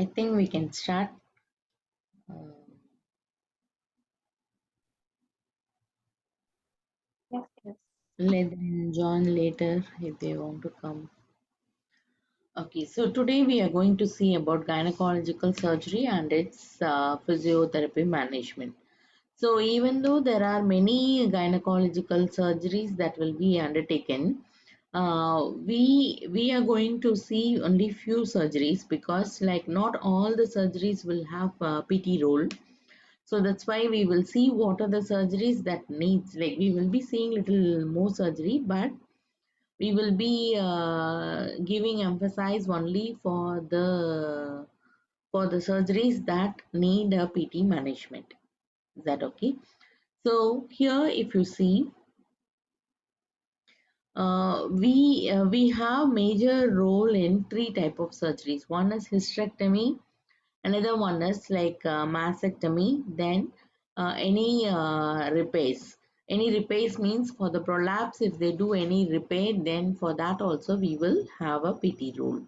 I think we can start. Uh, Yes, yes. Let them join later if they want to come. Okay, so today we are going to see about gynecological surgery and its physiotherapy management. So even though there are many gynecological surgeries that will be undertaken, we are going to see only few surgeries because like not all the surgeries will have a PT role. So that's why we will see what are the surgeries that needs, like we will be seeing little more surgery, but we will be giving emphasis only for the surgeries that need a PT management. Is that okay? So here, if you see, we have major role in three type of surgeries. One is hysterectomy, another one is like mastectomy, then any repairs. Any repairs means for the prolapse, if they do any repair, then for that also we will have a PT role.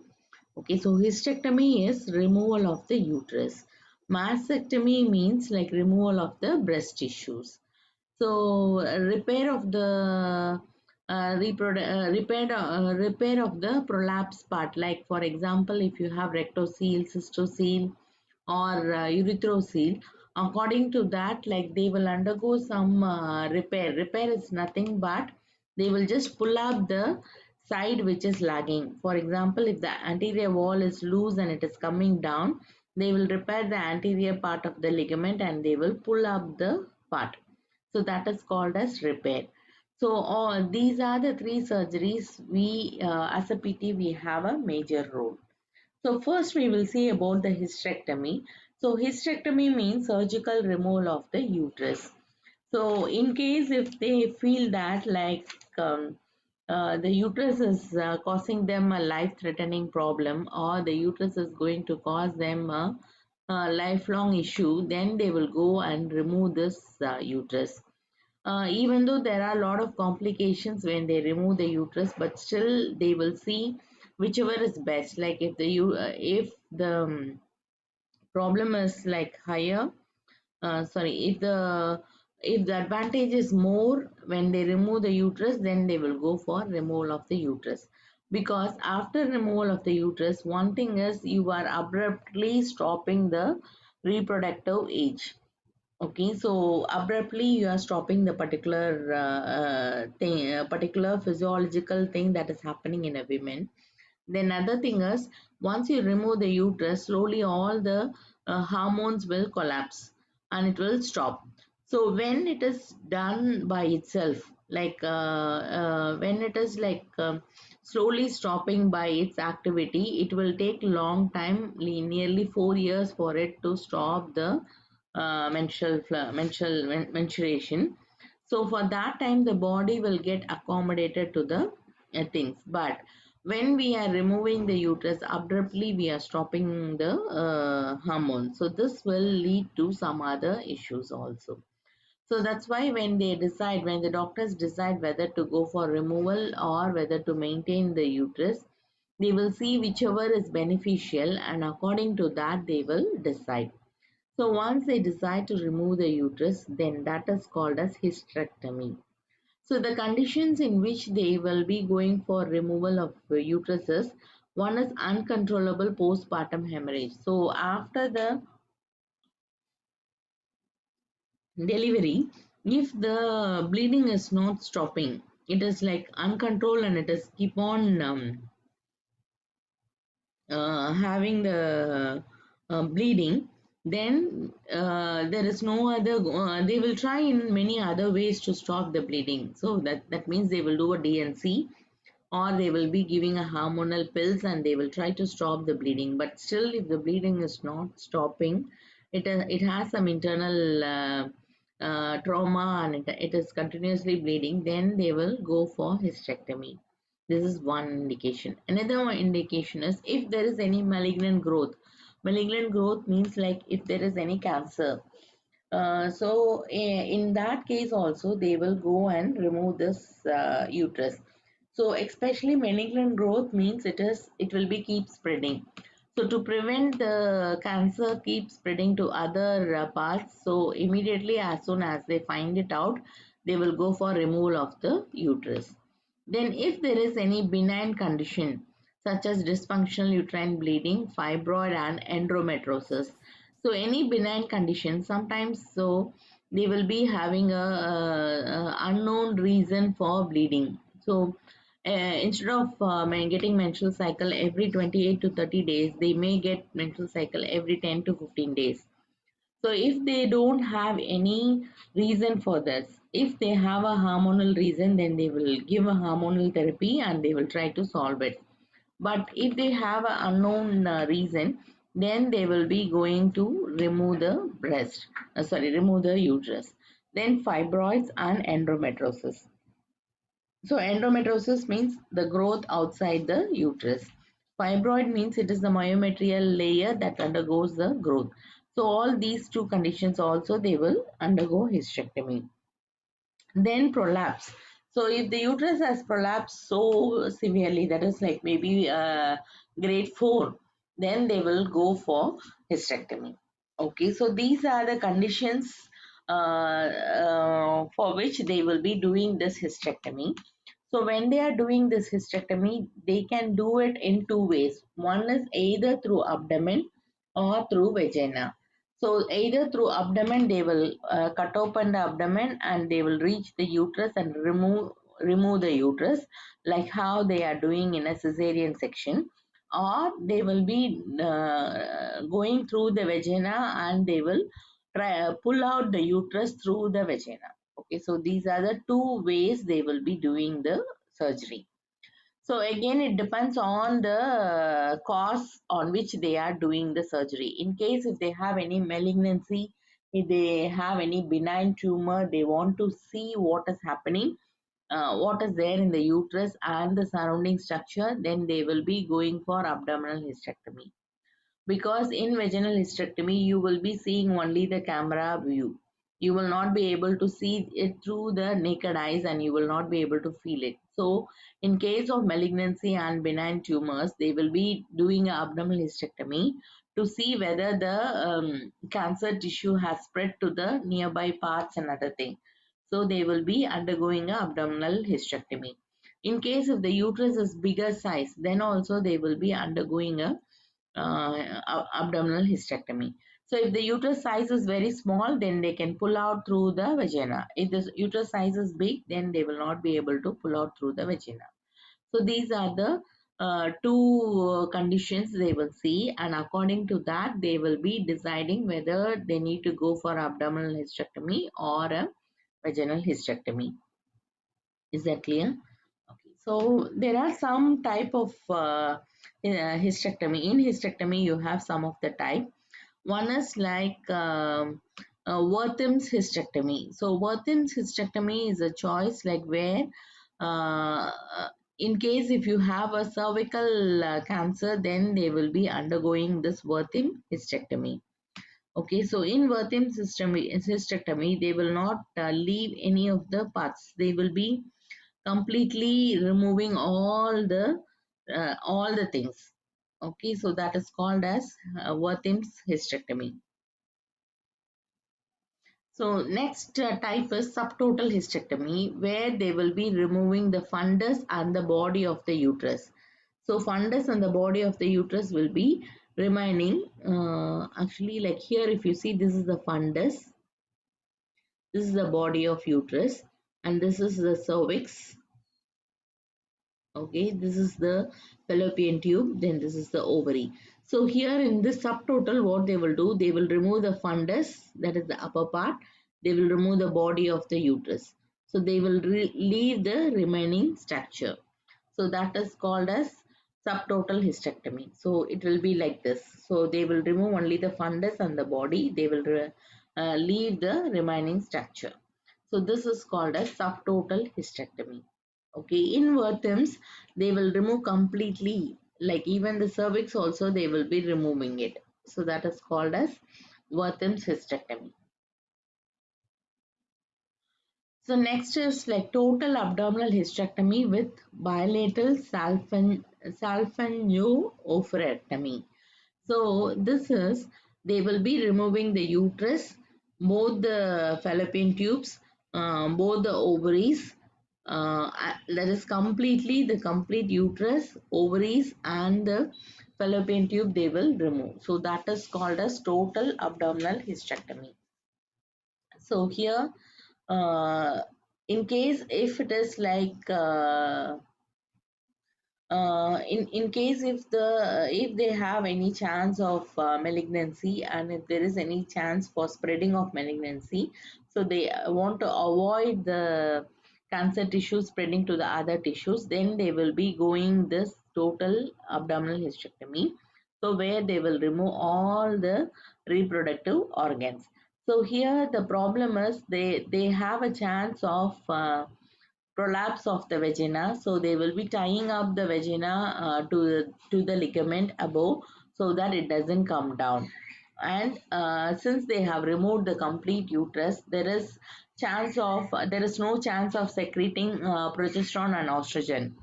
Okay, so hysterectomy is removal of the uterus. Mastectomy means like removal of the breast tissues. So repair of the repair of the prolapse part, like for example, if you have rectocele, cystocele, or urethrocoele, according to that, like they will undergo some repair. Repair is nothing but they will just pull up the side which is lagging. For example, if the anterior wall is loose and it is coming down, they will repair the anterior part of the ligament and they will pull up the part. So that is called as repair. So all these are the three surgeries we as a PT we have a major role. So first we will see about the hysterectomy. So hysterectomy means surgical removal of the uterus. So in case if they feel that like the uterus is causing them a life-threatening problem or the uterus is going to cause them a lifelong issue, then they will go and remove this uterus. Even though there are a lot of complications when they remove the uterus, but still they will see whichever is best. Like if the problem is like higher, sorry, if the advantage is more when they remove the uterus, then they will go for removal of the uterus. Because after removal of the uterus, one thing is you are abruptly stopping the reproductive age. Okay, so abruptly you are stopping the particular thing, particular physiological thing that is happening in a woman. Then other thing is, once you remove the uterus, slowly all the hormones will collapse and it will stop. So when it is done by itself, like when it is like slowly stopping by its activity, it will take long time, nearly 4 years for it to stop the menstruation. So for that time, the body will get accommodated to the things. But when we are removing the uterus abruptly, we are stopping the hormone. So this will lead to some other issues also. So that's why when the doctors decide whether to go for removal or whether to maintain the uterus, they will see whichever is beneficial and according to that they will decide. So once they decide to remove the uterus, then that is called as hysterectomy. So the conditions in which they will be going for removal of uteruses, one is uncontrollable postpartum hemorrhage. So after the delivery, if the bleeding is not stopping, it is like uncontrolled and it is keep on having the bleeding, then there is no other, they will try in many other ways to stop the bleeding. So that means they will do a DNC or they will be giving a hormonal pills and they will try to stop the bleeding. But still, if the bleeding is not stopping, it has some internal trauma and it is continuously bleeding, then they will go for hysterectomy. This is one indication. Another one indication is if there is any malignant growth. Malignant growth means like if there is any cancer. So in that case also they will go and remove this uterus. So especially malignant growth means it will be keep spreading. So to prevent the cancer keep spreading to other parts, so immediately as soon as they find it out, they will go for removal of the uterus. Then if there is any benign condition such as dysfunctional uterine bleeding, fibroid and endometriosis. So any benign condition, sometimes so they will be having a unknown reason for bleeding. So instead of getting menstrual cycle every 28 to 30 days, they may get menstrual cycle every 10 to 15 days. So if they don't have any reason for this, if they have a hormonal reason, then they will give a hormonal therapy and they will try to solve it. But if they have an unknown reason, then they will be going to remove the remove the uterus. Then fibroids and endometriosis. So endometriosis means the growth outside the uterus. Fibroid means it is the myometrial layer that undergoes the growth. So all these two conditions also they will undergo hysterectomy. Then prolapse. So if the uterus has prolapsed so severely, that is like maybe grade 4, then they will go for hysterectomy. Okay, so these are the conditions for which they will be doing this hysterectomy. So when they are doing this hysterectomy, they can do it in two ways. One is either through abdomen or through vagina. So either through abdomen, they will cut open the abdomen and they will reach the uterus and remove the uterus, like how they are doing in a cesarean section, or they will be going through the vagina and they will pull out the uterus through the vagina. Okay, so these are the two ways they will be doing the surgery. So again, it depends on the cause on which they are doing the surgery. In case if they have any malignancy, if they have any benign tumor, they want to see what is happening, what is there in the uterus and the surrounding structure, then they will be going for abdominal hysterectomy. Because in vaginal hysterectomy you will be seeing only the camera view. You will not be able to see it through the naked eyes and you will not be able to feel it. So in case of malignancy and benign tumors, they will be doing an abdominal hysterectomy to see whether the cancer tissue has spread to the nearby parts and other thing. So they will be undergoing a abdominal hysterectomy. In case if the uterus is bigger size, then also they will be undergoing a abdominal hysterectomy. So if the uterus size is very small, then they can pull out through the vagina. If the uterus size is big, then they will not be able to pull out through the vagina. So these are the two conditions they will see, and according to that, they will be deciding whether they need to go for abdominal hysterectomy or a vaginal hysterectomy. Is that clear? Okay. So there are some type of hysterectomy. In hysterectomy, you have some of the type. One is like Wertham's hysterectomy. So Wertham's hysterectomy is a choice like where uh, in case if you have a cervical cancer, then they will be undergoing this Wertham hysterectomy. Okay, so in Wertham's hysterectomy, they will not leave any of the parts. They will be completely removing all the things. Okay, so that is called as Wertham's hysterectomy. So next type is subtotal hysterectomy, where they will be removing the fundus and the body of the uterus. So fundus and the body of the uterus will be remaining. Actually, like here, if you see, this is the fundus, this is the body of uterus, and this is the cervix. Okay, this is the fallopian tube, then this is the ovary. So here in this subtotal, what they will do, they will remove the fundus, that is the upper part. They will remove the body of the uterus. So they will leave the remaining structure. So that is called as subtotal hysterectomy. So it will be like this. So they will remove only the fundus and the body. They will leave the remaining structure. So this is called as subtotal hysterectomy. Okay, in Wertham's, they will remove completely, like even the cervix also they will be removing it. So that is called as Wertham's hysterectomy. So next is like total abdominal hysterectomy with bilateral salpingo-oophorectomy. So this is, they will be removing the uterus, both the fallopian tubes, both the ovaries. That is completely the complete uterus, ovaries, and the fallopian tube they will remove. So that is called as total abdominal hysterectomy. So here, uh, in case if it is like in case if they have any chance of malignancy, and if there is any chance for spreading of malignancy, so they want to avoid the cancer tissue spreading to the other tissues, then they will be going this total abdominal hysterectomy, so where they will remove all the reproductive organs. So here the problem is they have a chance of prolapse of the vagina, so they will be tying up the vagina to the ligament above, so that it doesn't come down. And since they have removed the complete uterus, there is no chance of secreting progesterone and estrogen.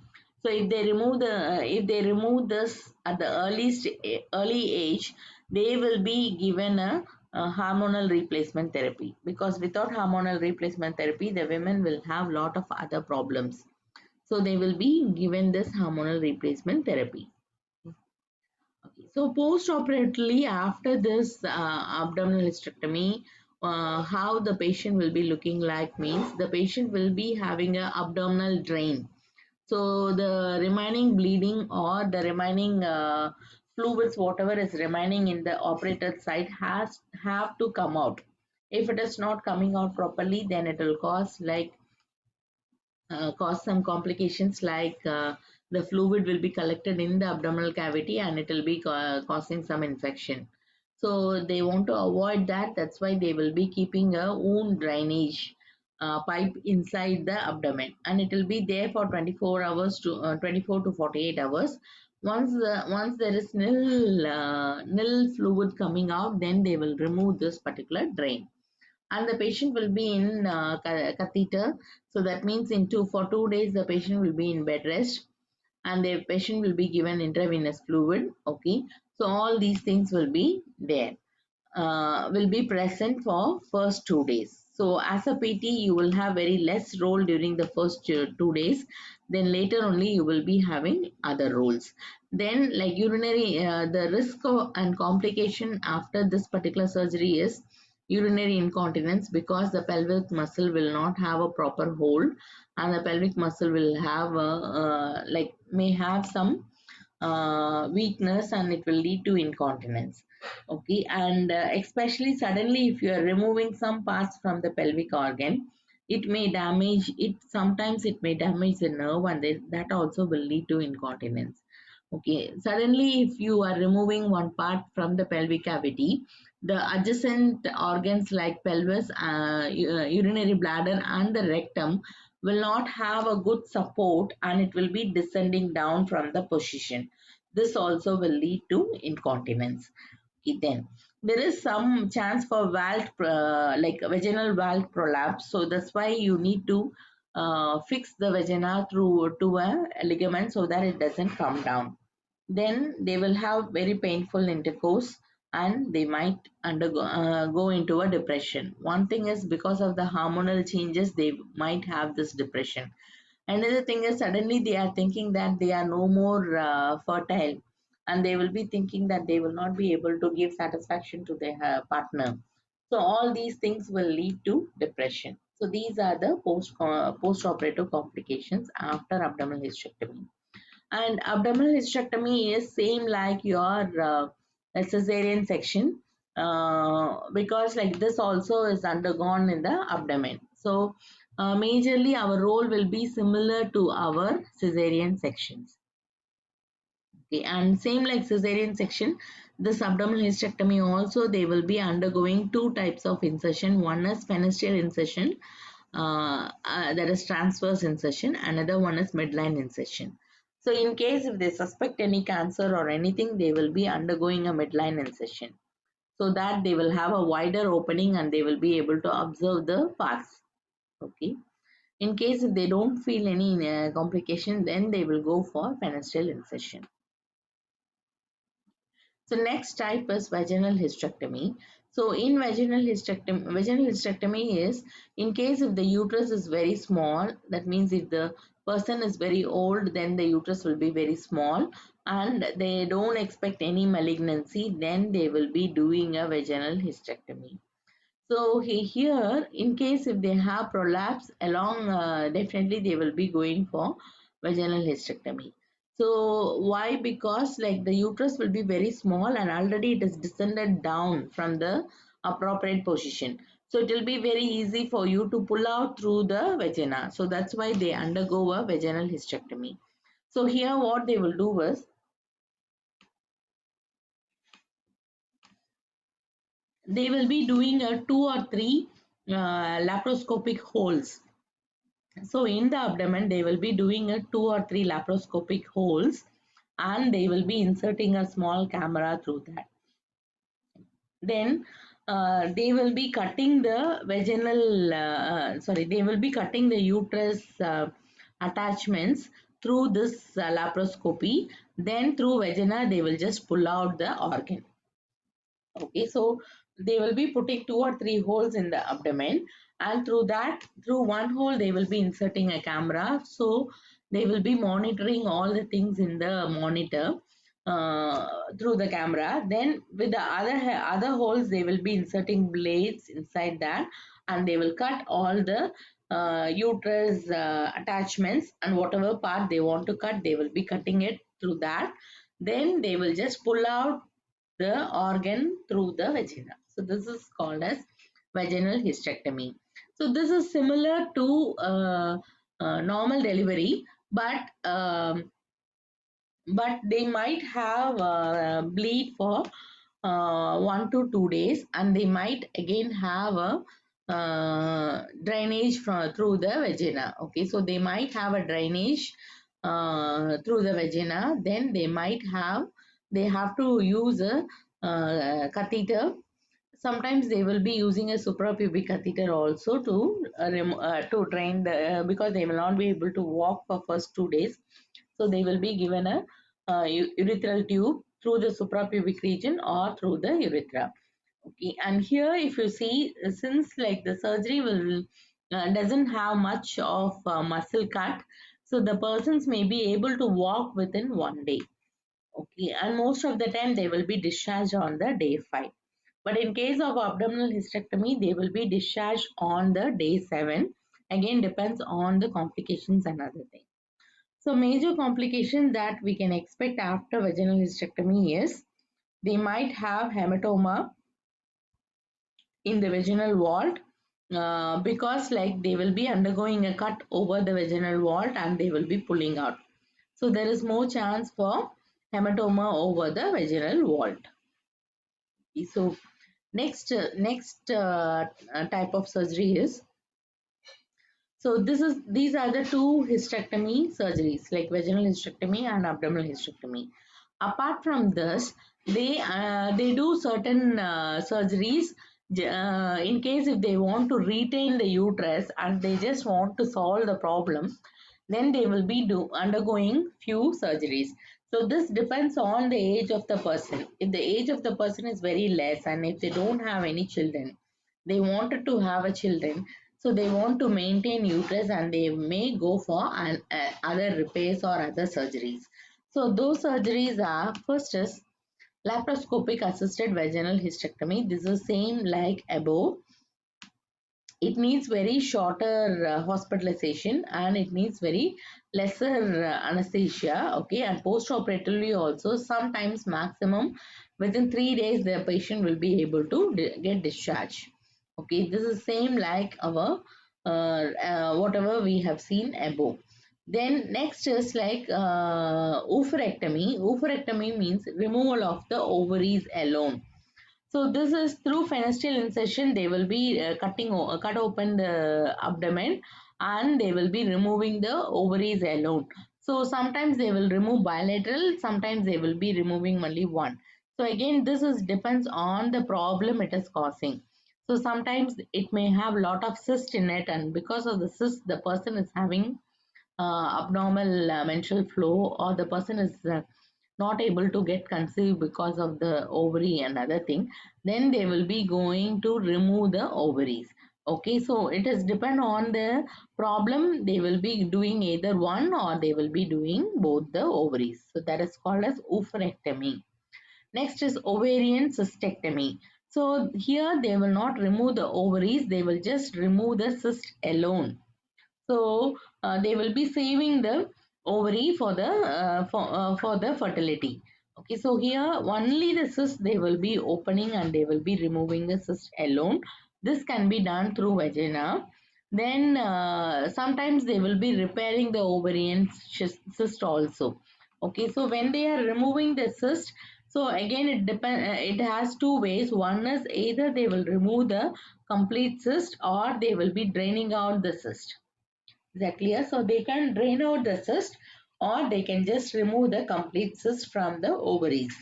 So if they remove this at the early age, they will be given a hormonal replacement therapy, because without hormonal replacement therapy the women will have lot of other problems. So they will be given this hormonal replacement therapy. Okay. So post-operatively after this abdominal hysterectomy, how the patient will be looking like means the patient will be having a abdominal drain. So the remaining bleeding or the remaining fluids, whatever is remaining in the operated site, has have to come out. If it is not coming out properly, then it will cause some complications, like the fluid will be collected in the abdominal cavity and it will be causing some infection. So they want to avoid that. That's why they will be keeping a wound drainage pipe inside the abdomen, and it will be there for 24 hours to 24 to 48 hours. Once there is nil fluid coming out, then they will remove this particular drain, and the patient will be in catheter. So that means for 2 days the patient will be in bed rest, and the patient will be given intravenous fluid. Okay, so all these things will be there, will be present for first 2 days. So as a PT, you will have very less role during the first 2 days. Then later only you will be having other roles. Then like urinary, the risk and complication after this particular surgery is urinary incontinence, because the pelvic muscle will not have a proper hold, and the pelvic muscle will have like may have some weakness, and it will lead to incontinence. Okay, and especially suddenly if you are removing some parts from the pelvic organ, it may damage it. Sometimes it may damage the nerve, and that also will lead to incontinence. Okay, suddenly if you are removing one part from the pelvic cavity, the adjacent organs like pelvis, urinary bladder, and the rectum will not have a good support, and it will be descending down from the position. This also will lead to incontinence. Okay, then there is some chance for like vaginal valve prolapse. So that's why you need to fix the vagina through to a ligament so that it doesn't come down. Then they will have very painful intercourse, and they might undergo go into a depression. One thing is, because of the hormonal changes, they might have this depression. Another thing is, suddenly they are thinking that they are no more fertile, and they will be thinking that they will not be able to give satisfaction to their partner. So all these things will lead to depression. So these are the post-operative complications after abdominal hysterectomy. And abdominal hysterectomy is same like your cesarean section, because like this also is undergone in the abdomen. So majorly our role will be similar to our cesarean sections. Okay, and same like cesarean section, this abdominal hysterectomy also they will be undergoing two types of insertion. One is fenestrial insertion, that is transverse insertion. Another one is midline insertion. So in case if they suspect any cancer or anything, they will be undergoing a midline insertion, so that they will have a wider opening and they will be able to observe the parts. Okay. In case if they don't feel any complication, then they will go for fenestrial insertion. So next type is vaginal hysterectomy. So in vaginal hysterectomy is in case if the uterus is very small, that means if the person is very old, then the uterus will be very small and they don't expect any malignancy, then they will be doing a vaginal hysterectomy. So here, in case if they have prolapse along, definitely they will be going for vaginal hysterectomy. So why? Because like the uterus will be very small and already it is descended down from the appropriate position. So it will be very easy for you to pull out through the vagina. So that's why they undergo a vaginal hysterectomy. So here what they will do is they will be doing a 2 or 3 laparoscopic holes. So in the abdomen, they will be doing a 2 or 3 laparoscopic holes and they will be inserting a small camera through that. Then they will be cutting the they will be cutting the uterus attachments through this laparoscopy. Then through vagina, they will just pull out the organ. Okay, so they will be putting 2 or 3 holes in the abdomen, and through one hole they will be inserting a camera. So they will be monitoring all the things in the monitor through the camera. Then with the other holes they will be inserting blades inside that, and they will cut all the uterus attachments, and whatever part they want to cut, they will be cutting it through that. Then they will just pull out the organ through the vagina. So this is called as vaginal hysterectomy. So this is similar to normal delivery, but they might have bleed for 1 to 2 days, and they might again have a drainage through the vagina. Okay, so they might have a drainage through the vagina. Then they have to use a catheter. Sometimes they will be using a suprapubic catheter also to drain the because they will not be able to walk for first 2 days. So they will be given a urethral tube through the suprapubic region or through the urethra. Okay, and here if you see, since like the surgery will doesn't have much of muscle cut, so the persons may be able to walk within 1 day. Okay, and most of the time they will be discharged on the day 5. But in case of abdominal hysterectomy, they will be discharged on the day 7. Again, depends on the complications and other things. So major complication that we can expect after vaginal hysterectomy is they might have hematoma in the vaginal vault because like they will be undergoing a cut over the vaginal vault and they will be pulling out. So there is more chance for hematoma over the vaginal vault. So next type of surgery is, so these are the two hysterectomy surgeries like vaginal hysterectomy and abdominal hysterectomy. Apart from this, they do certain surgeries in case if they want to retain the uterus and they just want to solve the problem, then they will be undergoing few surgeries. So this depends on the age of the person. If the age of the person is very less and if they don't have any children, they wanted to have a children, so they want to maintain uterus and they may go for other repairs or other surgeries. So those surgeries are, first is laparoscopic assisted vaginal hysterectomy. This is same like above. It needs very shorter hospitalization and it needs very lesser anesthesia. Okay, and post-operatively also sometimes maximum within 3 days the patient will be able to get discharged. Okay, this is same like our whatever we have seen above. Then next is like oophorectomy. Oophorectomy means removal of the ovaries alone. So this is through fenestrial incision. They will be cut open the abdomen and they will be removing the ovaries alone. So sometimes they will remove bilateral, sometimes they will be removing only one. So again, this is depends on the problem it is causing. So sometimes it may have lot of cyst in it, and because of the cyst, the person is having abnormal menstrual flow, or the person is not able to get conceived because of the ovary and other thing, then they will be going to remove the ovaries. Okay, so it is depend on the problem. They will be doing either one or they will be doing both the ovaries. So that is called as oophorectomy. Next is ovarian cystectomy. So here they will not remove the ovaries, they will just remove the cyst alone. So they will be saving the ovary for the fertility. Okay, so here only the cyst they will be opening and they will be removing the cyst alone. This can be done through vagina. Then sometimes they will be repairing the ovarian cyst also. Okay, so when they are removing the cyst, so again it depend. It has two ways. One is either they will remove the complete cyst or they will be draining out the cyst. Is that clear? So they can drain out the cyst or they can just remove the complete cyst from the ovaries.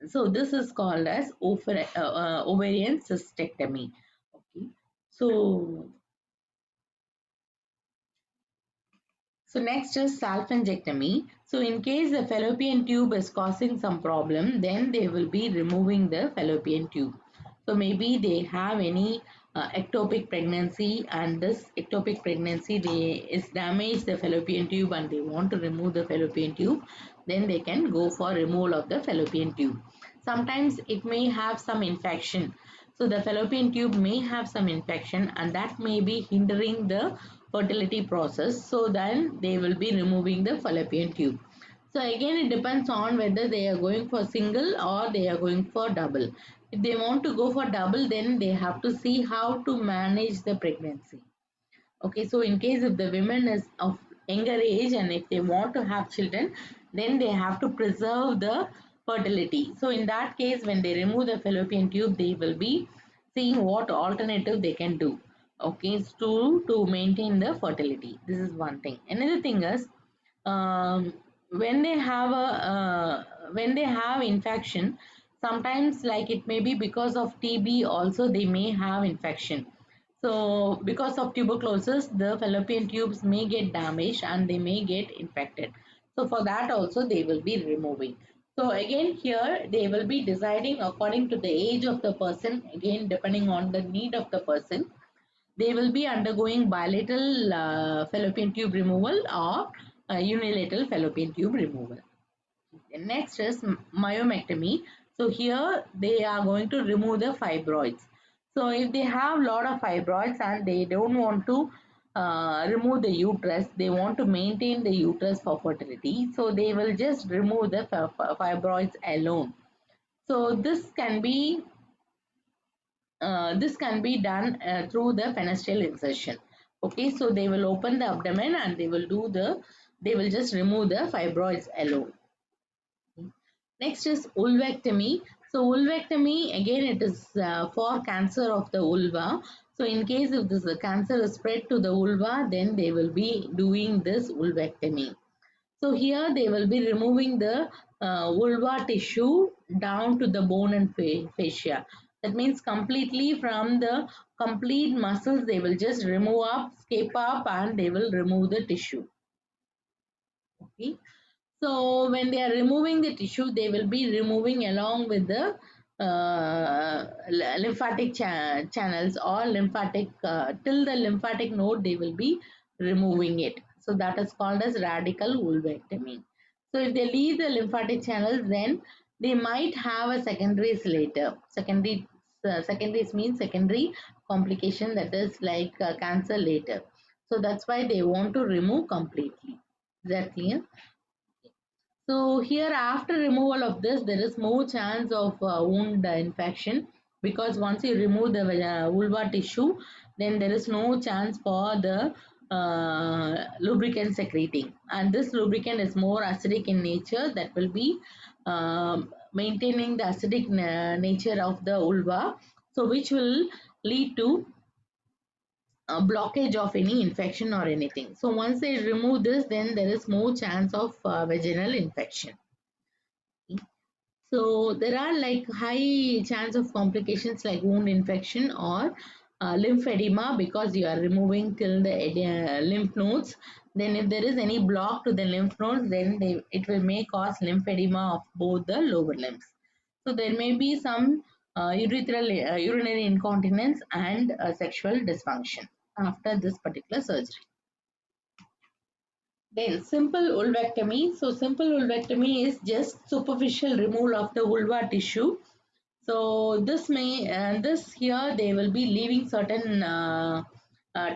So this is called as ovarian cystectomy. Okay. So next is salpingectomy. So in case the fallopian tube is causing some problem, then they will be removing the fallopian tube. So maybe they have any ectopic pregnancy, and this ectopic pregnancy is damaged the fallopian tube and they want to remove the fallopian tube, then they can go for removal of the fallopian tube. Sometimes it may have some infection. So the fallopian tube may have some infection and that may be hindering the fertility process. So then they will be removing the fallopian tube. So again it depends on whether they are going for single or they are going for double. If they want to go for double, then they have to see how to manage the pregnancy. Okay, so in case if the women is of younger age and if they want to have children, then they have to preserve the fertility. So in that case, when they remove the fallopian tube, they will be seeing what alternative they can do. Okay, to maintain the fertility. This is one thing. Another thing is when they have infection, sometimes like it may be because of TB also they may have infection. So because of tuberculosis, the fallopian tubes may get damaged and they may get infected. So for that also they will be removing. So again here they will be deciding according to the age of the person, again depending on the need of the person. They will be undergoing bilateral fallopian tube removal or unilateral fallopian tube removal. And next is myomectomy. So here they are going to remove the fibroids. So if they have a lot of fibroids and they don't want to remove the uterus, they want to maintain the uterus for fertility. So they will just remove the fibroids alone. So this can be done through the fenestrial insertion. Okay, so they will open the abdomen and they will just remove the fibroids alone. Next is vulvectomy. So vulvectomy, again it is for cancer of the vulva. So in case if this cancer is spread to the vulva, then they will be doing this vulvectomy. So here they will be removing the vulva tissue down to the bone and fascia. That means completely from the complete muscles they will just remove up, scape up and they will remove the tissue. Okay. So when they are removing the tissue, they will be removing along with the lymphatic channels or lymphatic till the lymphatic node they will be removing it. So that is called as radical vulvectomy. So if they leave the lymphatic channels, then they might have a secondaries later. Secondaries means secondary complication, that is like cancer later. So that's why they want to remove completely. Is that clear? So here after removal of this, there is more chance of wound infection, because once you remove the vulva tissue, then there is no chance for the lubricant secreting, and this lubricant is more acidic in nature, that will be maintaining the acidic nature of the vulva, so which will lead to a blockage of any infection or anything. So once they remove this, then there is more chance of vaginal infection. So there are like high chance of complications like wound infection or lymphedema, because you are removing till the lymph nodes. Then if there is any block to the lymph nodes, then it will may cause lymphedema of both the lower limbs. So there may be some urinary incontinence and sexual dysfunction after this particular surgery. Then simple vulvectomy. So simple vulvectomy is just superficial removal of the vulva tissue. So this here they will be leaving certain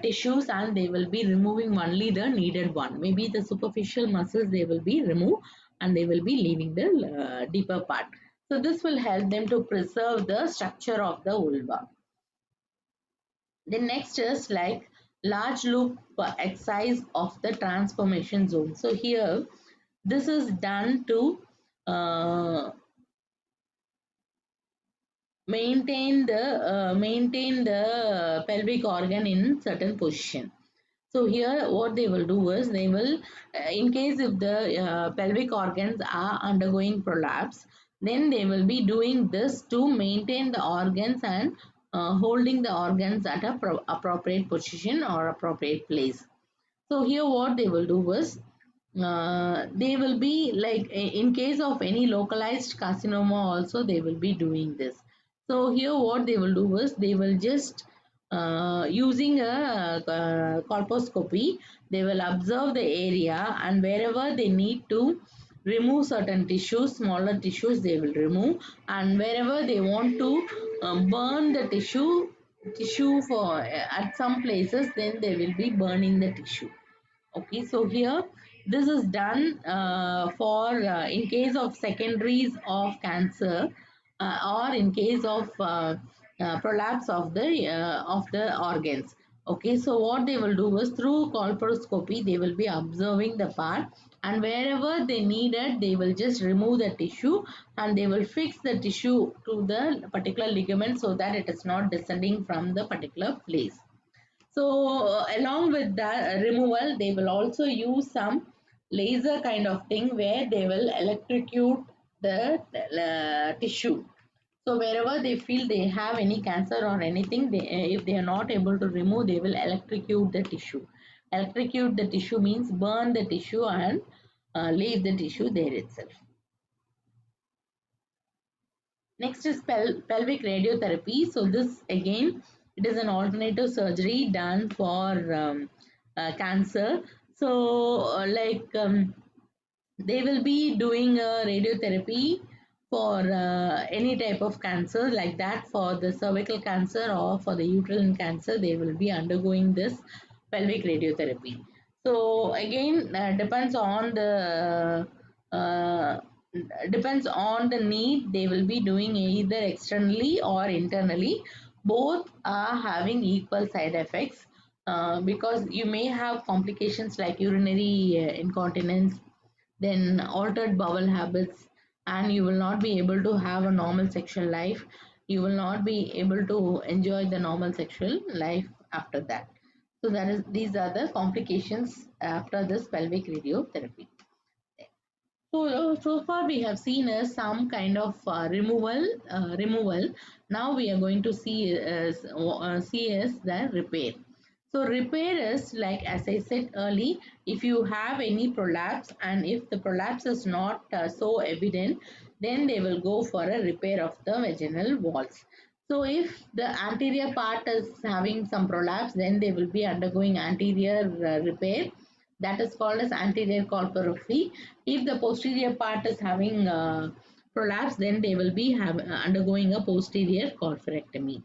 tissues and they will be removing only the needed one. Maybe the superficial muscles they will be removed and they will be leaving the deeper part. So this will help them to preserve the structure of the vulva. The next is like large loop excise of the transformation zone. So here this is done to maintain the pelvic organ in certain position. So here what they will do is they will in case if the pelvic organs are undergoing prolapse, then they will be doing this to maintain the organs and holding the organs at a appropriate position or appropriate place. So here what they will do is they will be like in case of any localized carcinoma also they will be doing this. So here what they will do is they will just using a colposcopy, they will observe the area and wherever they need to remove certain tissues, smaller tissues they will remove, and wherever they want to burn the tissue for at some places, then they will be burning the tissue. Okay, so here this is done for in case of secondaries of cancer or in case of prolapse of the organs. Okay, so what they will do is through colposcopy they will be observing the part and wherever they need it they will just remove the tissue and they will fix the tissue to the particular ligament so that it is not descending from the particular place. So along with that removal, they will also use some laser kind of thing where they will electrocute the tissue. So wherever they feel they have any cancer or anything, if they are not able to remove, they will electrocute the tissue. Electrocute the tissue means burn the tissue and leave the tissue there itself. Next is pelvic radiotherapy. So this again, it is an alternative surgery done for cancer. So they will be doing a radiotherapy for any type of cancer like that for the cervical cancer or for the uterine cancer. They will be undergoing this pelvic radiotherapy. So again, uh, depends on the need. They will be doing either externally or internally. Both are having equal side effects because you may have complications like urinary incontinence, then altered bowel habits, and you will not be able to have a normal sexual life. You will not be able to enjoy the normal sexual life after that. So that is these are the complications after this pelvic radiotherapy. So far we have seen some kind of removal. Now we are going to see as the repair. So repair is like as I said early, if you have any prolapse and if the prolapse is not so evident, then they will go for a repair of the vaginal walls. So if the anterior part is having some prolapse, then they will be undergoing anterior repair, that is called as anterior colporrhaphy. If the posterior part is having prolapse, then they will be undergoing a posterior colporrectomy.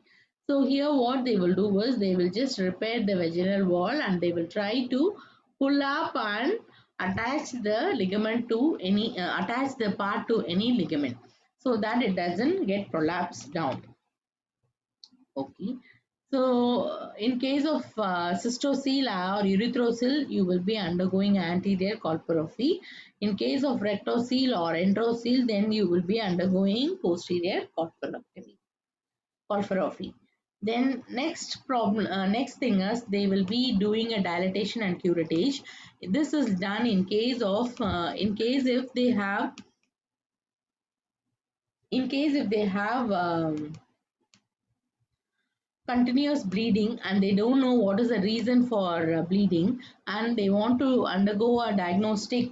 So here what they will do is they will just repair the vaginal wall and they will try to pull up and attach the ligament to any attach the part to any ligament so that it doesn't get prolapsed down. Okay. So, in case of cystocele or urethrocoele, you will be undergoing anterior colporrhaphy. In case of rectocele or enterocele, then you will be undergoing posterior colporrhaphy. Then next thing is they will be doing a dilatation and curettage. This is done in case of in case if they have continuous bleeding and they don't know what is the reason for bleeding, and they want to undergo a diagnostic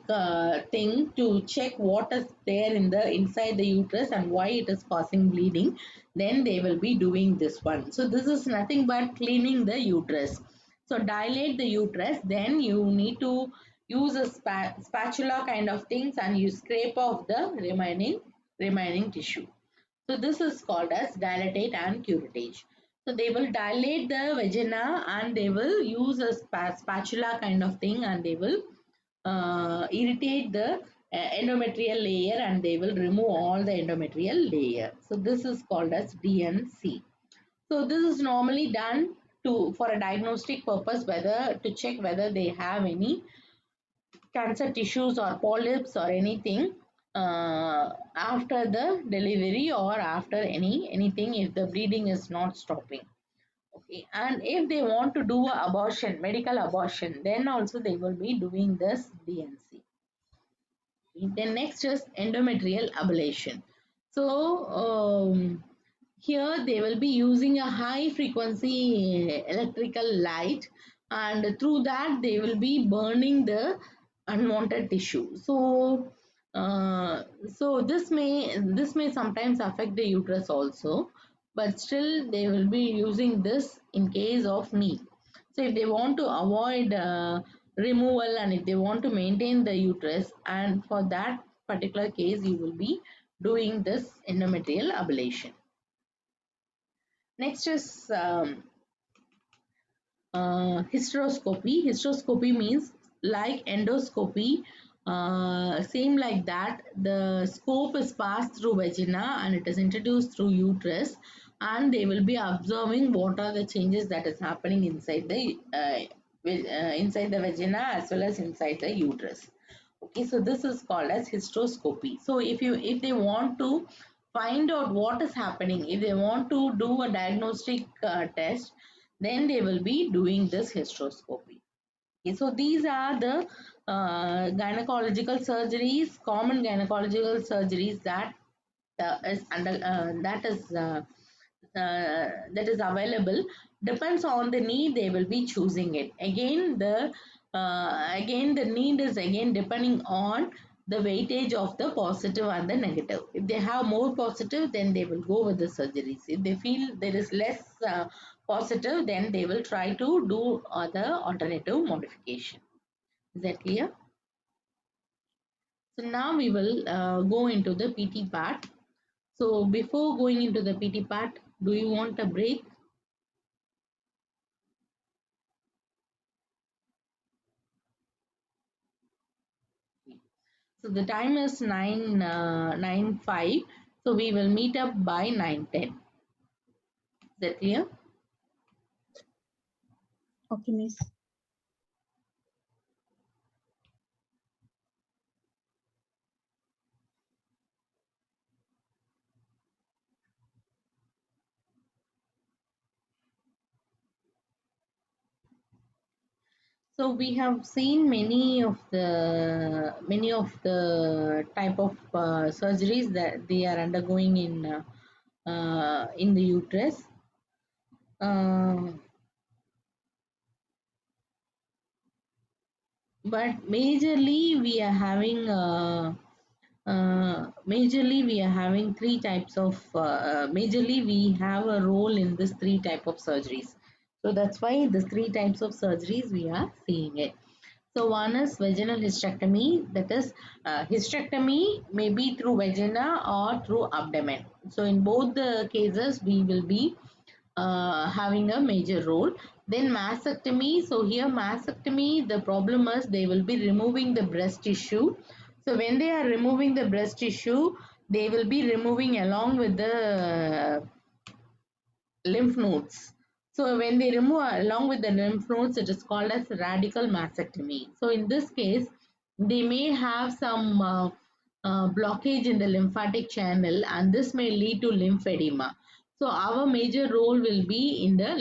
thing to check what is there in the inside the uterus and why it is causing bleeding, then they will be doing this one. So this is nothing but cleaning the uterus. So dilate the uterus, then you need to use a spatula kind of things and you scrape off the remaining tissue. So this is called as dilatate and curettage. So they will dilate the vagina and they will use a spatula kind of thing and they will irritate the endometrial layer and they will remove all the endometrial layer. So this is called as DNC. So this is normally done for a diagnostic purpose, whether to check whether they have any cancer tissues or polyps or anything after the delivery or after anything if the bleeding is not stopping. Okay, and if they want to do a abortion, medical abortion, then also they will be doing this DNC. Then next is endometrial ablation. So here they will be using a high frequency electrical light, and through that they will be burning the unwanted tissue. So this may sometimes affect the uterus also, but still they will be using this in case of need. So if they want to avoid removal and if they want to maintain the uterus, and for that particular case you will be doing this endometrial ablation. Next is hysteroscopy. Hysteroscopy means like endoscopy, same like that. The scope is passed through vagina and it is introduced through uterus, and they will be observing what are the changes that is happening inside the vagina as well as inside the uterus. Okay, so this is called as hysteroscopy. So if they want to find out what is happening, if they want to do a diagnostic test, then they will be doing this hysteroscopy. Okay, so these are the gynecological surgeries, common gynecological surgeries that that is available. Depends on the need, they will be choosing it. Again the need is again depending on the weightage of the positive and the negative. If they have more positive, then they will go with the surgeries. If they feel there is less positive, then they will try to do other alternative modification. Is that clear? So now we will go into the PT part. So before going into the PT part, do you want a break? So the time is 9:05. So we will meet up by 9:10. Is that clear? Okay, Miss. So we have seen many of the type of surgeries that they are undergoing in the uterus. But majorly we are having three types of majorly we have a role in this three type of surgeries. So that's why the three types of surgeries we are seeing it. So one is vaginal hysterectomy, that is hysterectomy may be through vagina or through abdomen. So in both the cases we will be having a major role. Then mastectomy. So here mastectomy, the problem is they will be removing the breast tissue. So when they are removing the breast tissue, they will be removing along with the lymph nodes. So when they remove along with the lymph nodes, it is called as radical mastectomy. So in this case, they may have some blockage in the lymphatic channel, and this may lead to lymphedema. So our major role will be in the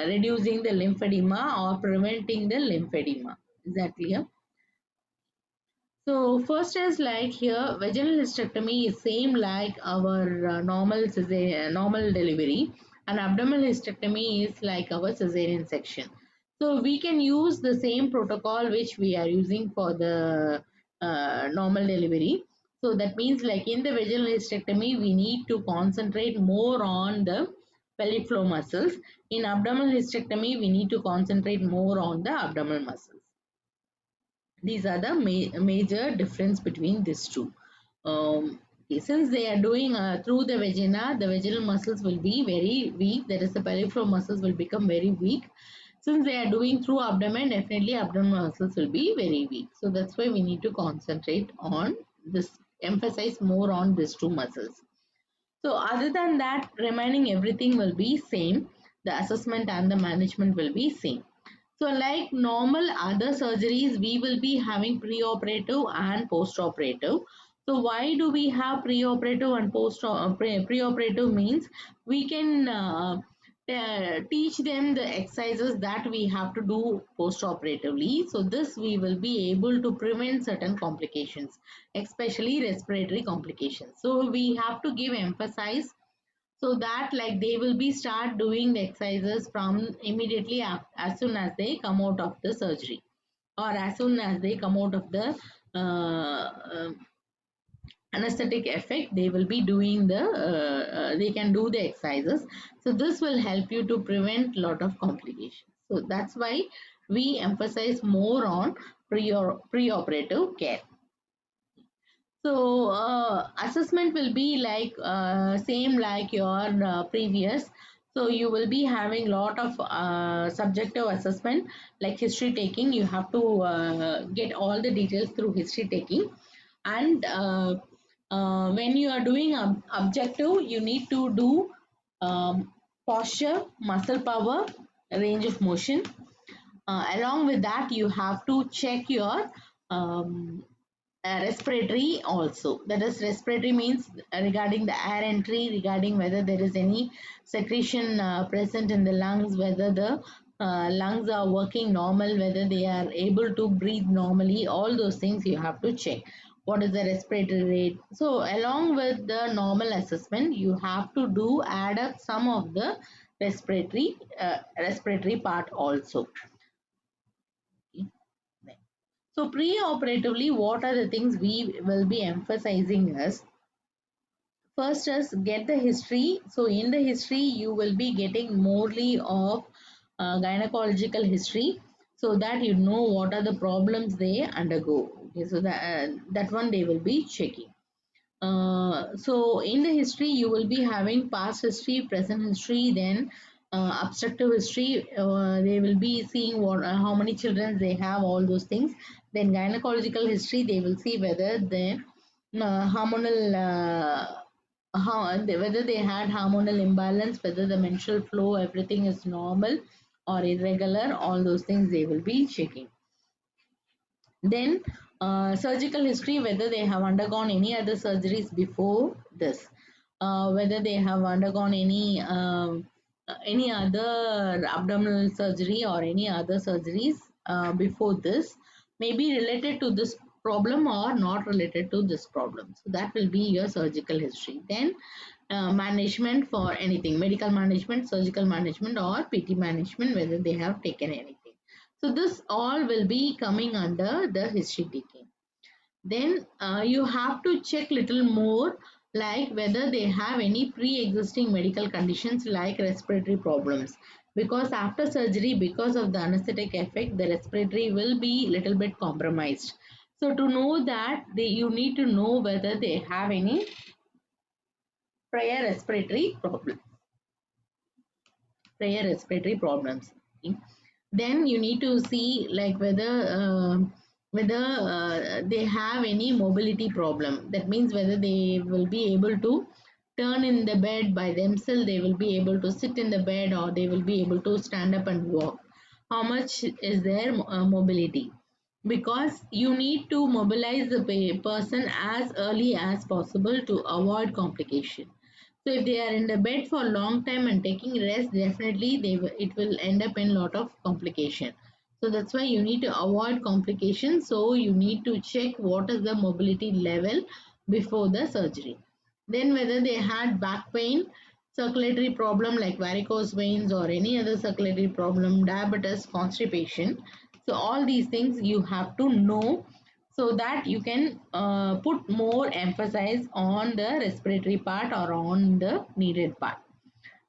reducing the lymphedema or preventing the lymphedema. Is that clear? So first is like here, vaginal hysterectomy is same like our normal delivery, and abdominal hysterectomy is like our cesarean section. So we can use the same protocol which we are using for the normal delivery. So that means like in the vaginal hysterectomy, we need to concentrate more on the pelvic floor muscles. In abdominal hysterectomy, we need to concentrate more on the abdominal muscles. These are the major difference between these two. Since they are doing through the vagina, the vaginal muscles will be very weak. That is, the pelvic floor muscles will become very weak. Since they are doing through abdomen, definitely abdominal muscles will be very weak. So that's why we need to concentrate on this, emphasize more on these two muscles. So other than that, remaining everything will be same. The assessment and the management will be same. So like normal other surgeries, we will be having pre-operative and post-operative. So why do we have pre-operative and pre-operative means we can teach them the exercises that we have to do post-operatively. So this we will be able to prevent certain complications, especially respiratory complications. So we have to give emphasis so that like they will be start doing the exercises from immediately as soon as they come out of the surgery, or as soon as they come out of the anesthetic effect, they will be doing the they can do the exercises. So this will help you to prevent lot of complications. So that's why we emphasize more on pre-operative care. So assessment will be like same like your previous. So you will be having lot of subjective assessment like history taking. You have to get all the details through history taking, and when you are doing objective, you need to do posture, muscle power, range of motion. Along with that, you have to check your respiratory also. That is, respiratory means regarding the air entry, regarding whether there is any secretion present in the lungs, whether the lungs are working normal, whether they are able to breathe normally. All those things you have to check. What is the respiratory rate? So along with the normal assessment, you have to do add up some of the respiratory part also. So pre-operatively, what are the things we will be emphasizing is, first is get the history. So in the history, you will be getting morely of gynecological history, so that you know what are the problems they undergo. Okay, so that one they will be checking. So in the history, you will be having past history, present history, then obstructive history. They will be seeing what, how many children they have, all those things. Then gynecological history, they will see whether the hormonal, whether they had hormonal imbalance, whether the menstrual flow, everything is normal or irregular. All those things they will be checking. Then surgical history, whether they have undergone any other surgeries before this, whether they have undergone any other abdominal surgery or any other surgeries before this, may be related to this problem or not related to this problem. So that will be your surgical history. Then management for anything, medical management, surgical management, or PT management, whether they have taken anything. So this all will be coming under the history taking. Then you have to check little more, like whether they have any pre-existing medical conditions like respiratory problems, because after surgery, because of the anesthetic effect, the respiratory will be little bit compromised. So to know that, you need to know whether they have any prior respiratory problem, prior respiratory problems. Okay. Then you need to see like whether they have any mobility problem. That means whether they will be able to turn in the bed by themselves, they will be able to sit in the bed, or they will be able to stand up and walk. How much is their mobility? Because you need to mobilize the person as early as possible to avoid complication. So if they are in the bed for a long time and taking rest, definitely it will end up in lot of complication. So that's why you need to avoid complications. So you need to check what is the mobility level before the surgery. Then whether they had back pain. circulatory problem like varicose veins or any other circulatory problem, diabetes, constipation. So all these things you have to know so that you can put more emphasis on the respiratory part or on the needed part.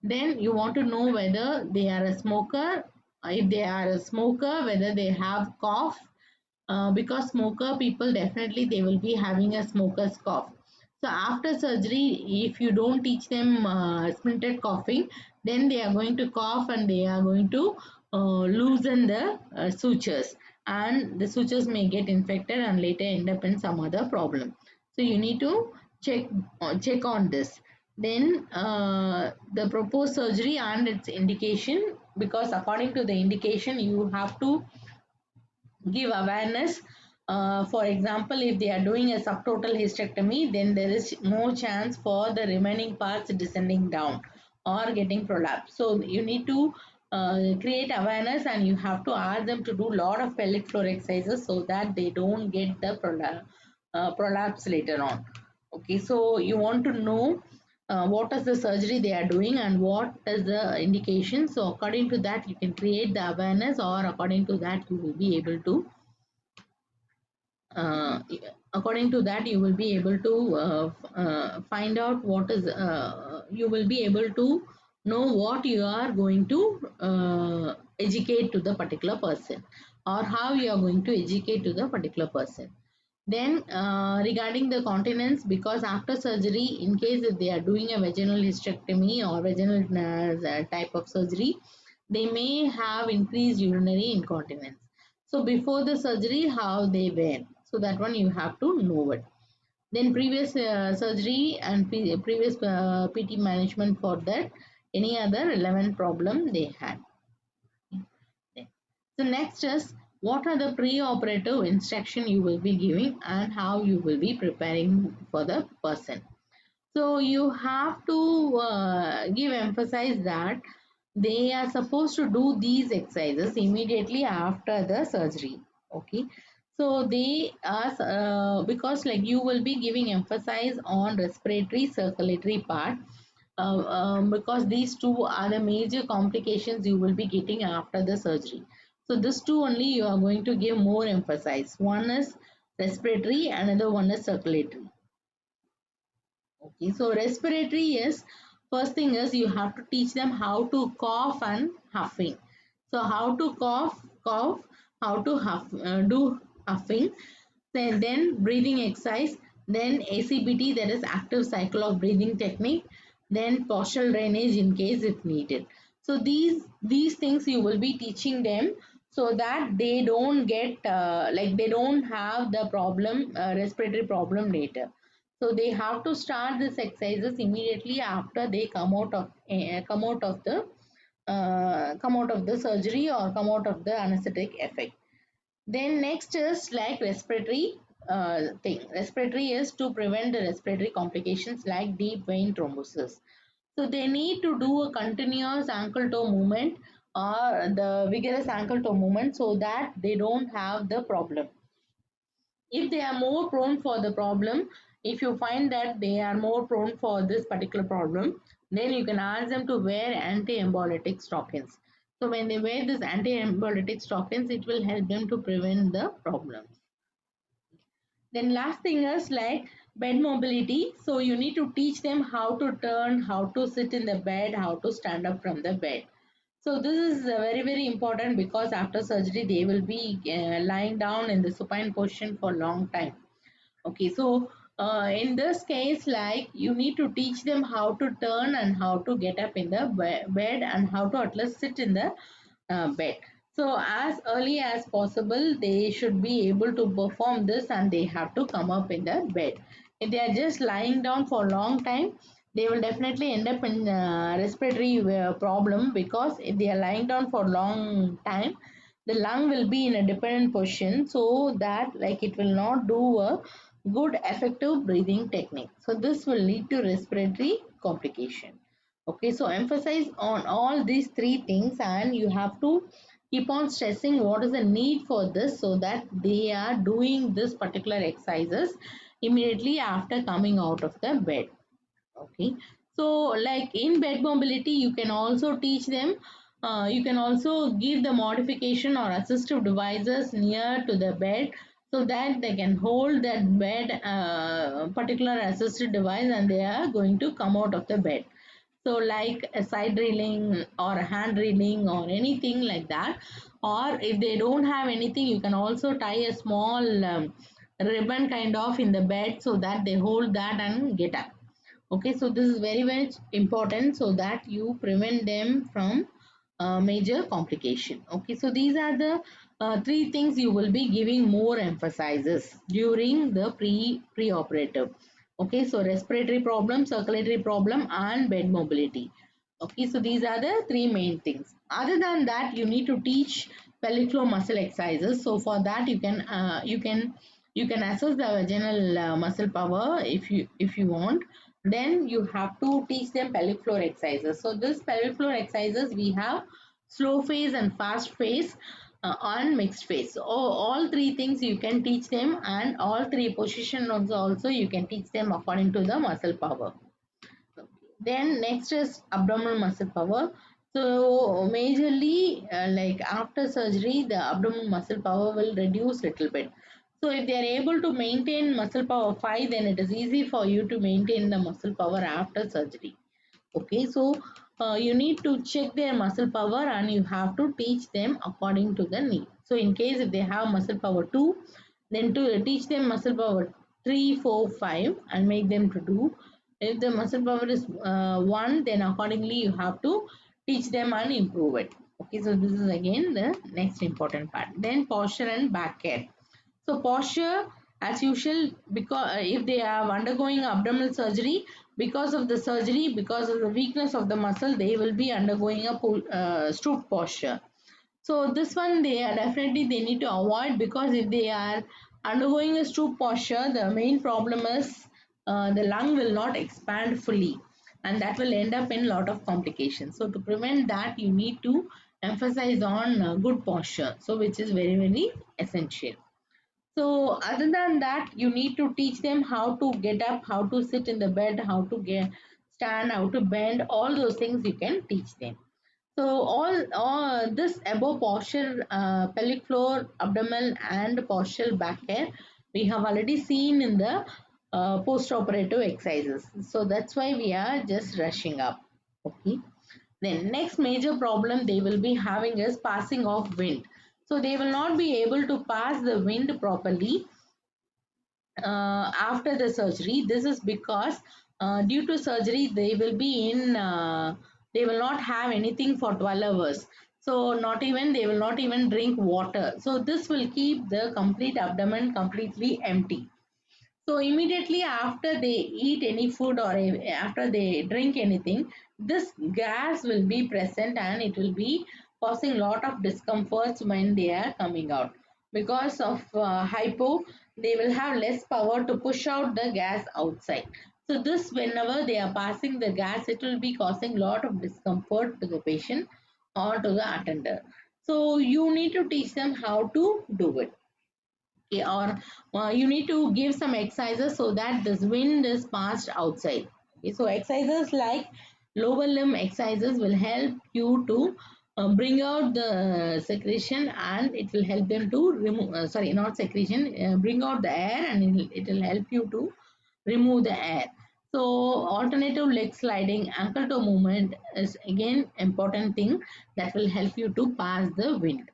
Then you want to know whether they are a smoker. If they are a smoker, whether they have cough, because smoker people definitely they will be having a smoker's cough. So after surgery, if you don't teach them splinted coughing, then they are going to cough and they are going to loosen the sutures, and the sutures may get infected and later end up in some other problem. So you need to check on this. Then the proposed surgery and its indication, because according to the indication you have to give awareness. For example, if they are doing a subtotal hysterectomy, then there is more chance for the remaining parts descending down or getting prolapse. So you need to create awareness, and you have to ask them to do a lot of pelvic floor exercises so that they don't get the prolapse later on. Okay, so you want to know what is the surgery they are doing and what is the indication. So according to that you can create the awareness, or according to that you will be able to uh, according to that you will be able to find out what is you will be able to know what you are going to educate to the particular person, or how you are going to educate to the particular person. Then regarding the continence, because after surgery, in case if they are doing a vaginal hysterectomy or vaginal type of surgery, they may have increased urinary incontinence. So before the surgery, how they were. So that one you have to know it. Then previous surgery and previous PT management for that, any other relevant problem they had. So next is, what are the pre-operative instruction you will be giving and how you will be preparing for the person. So you have to give emphasize that they are supposed to do these exercises immediately after the surgery. Okay. So they are because like you will be giving emphasis on respiratory circulatory part, because these two are the major complications you will be getting after the surgery. So this two only you are going to give more emphasis. One is respiratory, another one is circulatory. Okay, so respiratory is, first thing is you have to teach them how to cough and huffing. So how to cough, how to do huffing, then breathing exercise, then ACBT, that is active cycle of breathing technique, then postural drainage in case if needed. So these things you will be teaching them so that they don't get like they don't have the problem respiratory problem later. So they have to start this exercises immediately after they come out of the surgery or come out of the anesthetic effect. Then next is like respiratory thing. Respiratory is to prevent the respiratory complications like deep vein thrombosis. So they need to do a continuous ankle toe movement or the vigorous ankle toe movement so that they don't have the problem. If they are more prone for the problem, if you find that they are more prone for this particular problem, then you can ask them to wear anti-embolytic stockings. So when they wear this anti-embolytic stockings, it will help them to prevent the problems. Then last thing is like bed mobility. So you need to teach them how to turn, how to sit in the bed, how to stand up from the bed. So this is very important, because after surgery they will be lying down in the supine position for a long time. Okay, so in this case, like you need to teach them how to turn and how to get up in the bed and how to at least sit in the bed. So as early as possible, they should be able to perform this and they have to come up in the bed. If they are just lying down for a long time, they will definitely end up in respiratory problem, because if they are lying down for a long time, the lung will be in a dependent position, so that like it will not do a good effective breathing technique. So this will lead to respiratory complication. Okay, so emphasize on all these three things, and you have to keep on stressing what is the need for this so that they are doing this particular exercises immediately after coming out of the bed. Okay, So like in bed mobility, you can also teach them, you can also give the modification or assistive devices near to the bed so that they can hold that bed, particular assisted device, and they are going to come out of the bed. So like a side railing or a hand railing or anything like that. Or if they don't have anything, you can also tie a small ribbon kind of in the bed so that they hold that and get up. Okay, so this is very much important so that you prevent them from major complication. Okay, so these are the three things you will be giving more emphasis during the pre-operative. Okay, so respiratory problem, circulatory problem, and bed mobility. Okay, so these are the three main things. Other than that, you need to teach pelvic floor muscle exercises. So for that, you can assess the vaginal muscle power if you want. Then you have to teach them pelvic floor exercises. So this pelvic floor exercises, we have slow phase and fast phase, and mixed phase. So all three things you can teach them, and all three positions also you can teach them according to the muscle power. Then next is abdominal muscle power. So majorly, like after surgery, the abdominal muscle power will reduce little bit. So if they are able to maintain muscle power 5, then it is easy for you to maintain the muscle power after surgery. Okay, so you need to check their muscle power and you have to teach them according to the need. So in case if they have muscle power 2, then to teach them muscle power 3, 4, 5 and make them to do. If the muscle power is 1, then accordingly you have to teach them and improve it. Okay, so this is again the next important part. Then posture and back care. So posture, as usual, because if they are undergoing abdominal surgery, because of the surgery, because of the weakness of the muscle, they will be undergoing a stoop posture. So this one they are definitely they need to avoid, because if they are undergoing a stoop posture, the main problem is the lung will not expand fully, and that will end up in a lot of complications. So to prevent that, you need to emphasize on good posture, so which is very very essential. So other than that, you need to teach them how to get up, how to sit in the bed, how to get stand, how to bend. All those things you can teach them. So all this above posture, pelvic floor, abdominal, and postural back care, we have already seen in the post-operative exercises. So that's why we are just rushing up. Okay. Then next major problem they will be having is passing of wind. So they will not be able to pass the wind properly after the surgery. This is because due to surgery they will be in they will not have anything for 12 hours. So not even they will not even drink water. So this will keep the complete abdomen completely empty. So immediately after they eat any food or after they drink anything, this gas will be present and it will be causing lot of discomforts when they are coming out. Because of hypo, they will have less power to push out the gas outside. So this whenever they are passing the gas, it will be causing lot of discomfort to the patient or to the attender. So you need to teach them how to do it. Okay, or you need to give some exercises so that this wind is passed outside. Okay, so exercises like lower limb exercises will help you to bring out the secretion, and it will help them to remove, sorry, not secretion, bring out the air, and it will help you to remove the air. So alternative leg sliding, ankle toe movement is again important thing that will help you to pass the wind.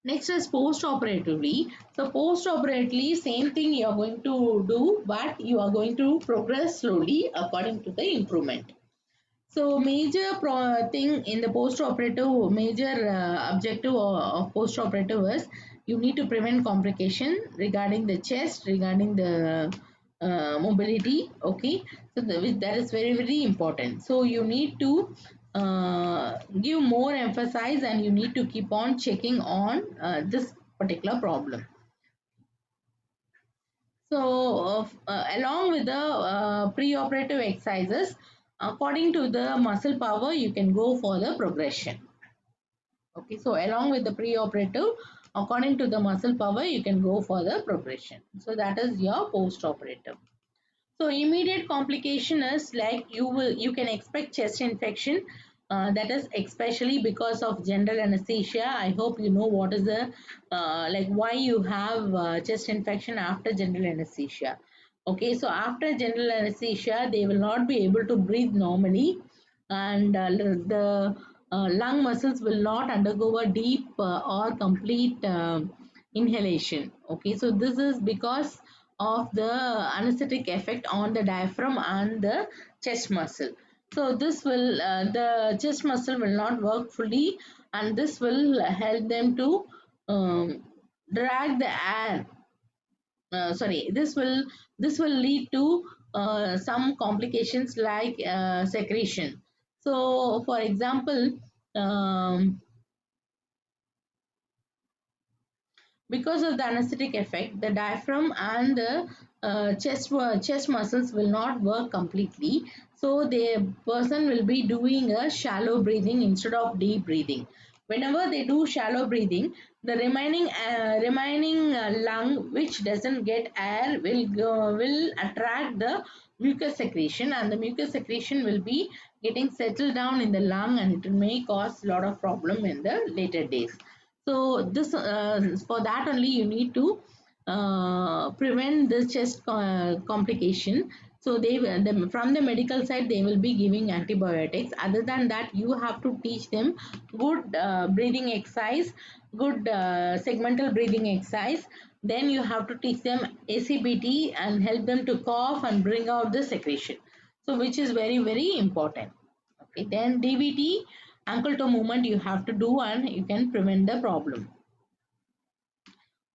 Next is post-operatively. So post-operatively, same thing you are going to do, but you are going to progress slowly according to the improvement. So major thing in the post-operative, major objective of post-operative is you need to prevent complication regarding the chest, regarding the mobility. Okay, so that is very very important. So you need to give more emphasis, and you need to keep on checking on this particular problem. So along with the pre-operative exercises, according to the muscle power, you can go for the progression. Okay, so along with the pre-operative, according to the muscle power, you can go for the progression. So that is your post-operative. So immediate complication is like you can expect chest infection. That is especially because of general anesthesia. I hope you know what is the like why you have chest infection after general anesthesia. Okay, so after general anesthesia, they will not be able to breathe normally, and the lung muscles will not undergo a deep or complete inhalation. Okay, so this is because of the anesthetic effect on the diaphragm and the chest muscle. So this will the chest muscle will not work fully, and this will help them to drag the air. Sorry, this will lead to some complications like secretion. So for example, um, because of the anesthetic effect, the diaphragm and the chest muscles will not work completely. So the person will be doing a shallow breathing instead of deep breathing. Whenever they do shallow breathing, the remaining lung which doesn't get air will attract the mucus secretion, and the mucus secretion will be getting settled down in the lung, and it may cause a lot of problem in the later days. So this for that only you need to prevent the chest complication. So from the medical side they will be giving antibiotics. Other than that, you have to teach them good breathing exercise, good segmental breathing exercise. Then you have to teach them ACBT and help them to cough and bring out the secretion. So which is very very important. Okay, then DVT, ankle toe movement you have to do, and you can prevent the problem.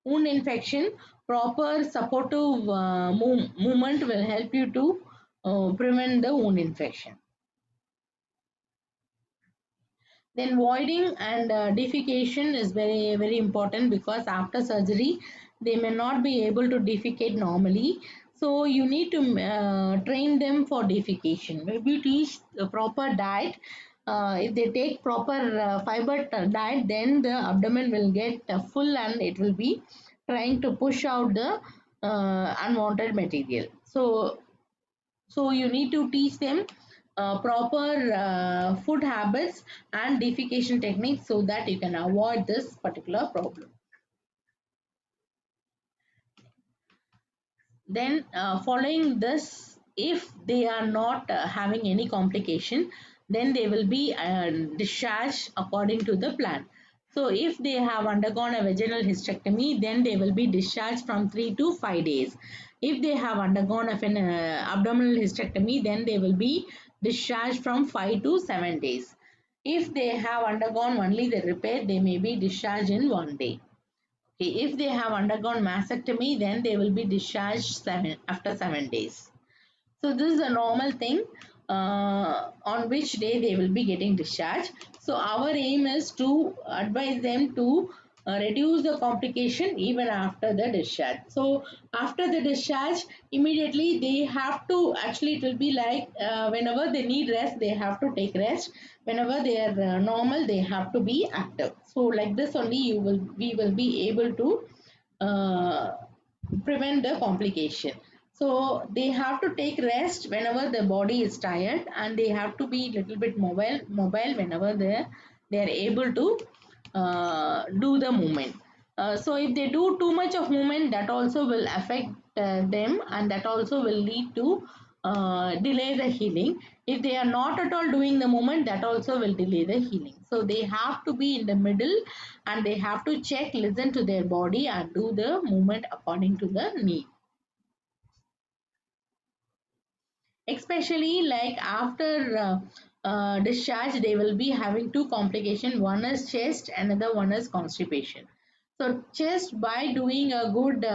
Wound infection, proper supportive movement will help you to prevent the wound infection. Then voiding and defecation is very very important, because after surgery they may not be able to defecate normally. So you need to train them for defecation. Maybe teach the proper diet. If they take proper fiber diet, then the abdomen will get full, and it will be trying to push out the unwanted material. So you need to teach them proper food habits and defecation techniques, so that you can avoid this particular problem. Then following this, if they are not having any complication, then they will be discharged according to the plan. So if they have undergone a vaginal hysterectomy, then they will be discharged from 3 to 5 days. If they have undergone an abdominal hysterectomy, then they will be discharged from 5 to 7 days. If they have undergone only the repair, they may be discharged in 1 day. Okay, if they have undergone mastectomy, then they will be discharged after 7 days. So this is a normal thing on which day they will be getting discharged. So our aim is to advise them to reduce the complication even after the discharge. So after the discharge, immediately they have to, actually it will be like whenever they need rest, they have to take rest. Whenever they are normal, they have to be active. So like this only we will be able to uh, prevent the complication. So they have to take rest whenever the body is tired, and they have to be little bit mobile whenever they are able to do the movement. So if they do too much of movement, that also will affect them, and that also will lead to delay the healing. If they are not at all doing the movement, that also will delay the healing. So they have to be in the middle, and they have to check, listen to their body, and do the movement according to the need. Especially like after discharge, they will be having two complications. One is chest, another one is constipation. So chest, by doing a good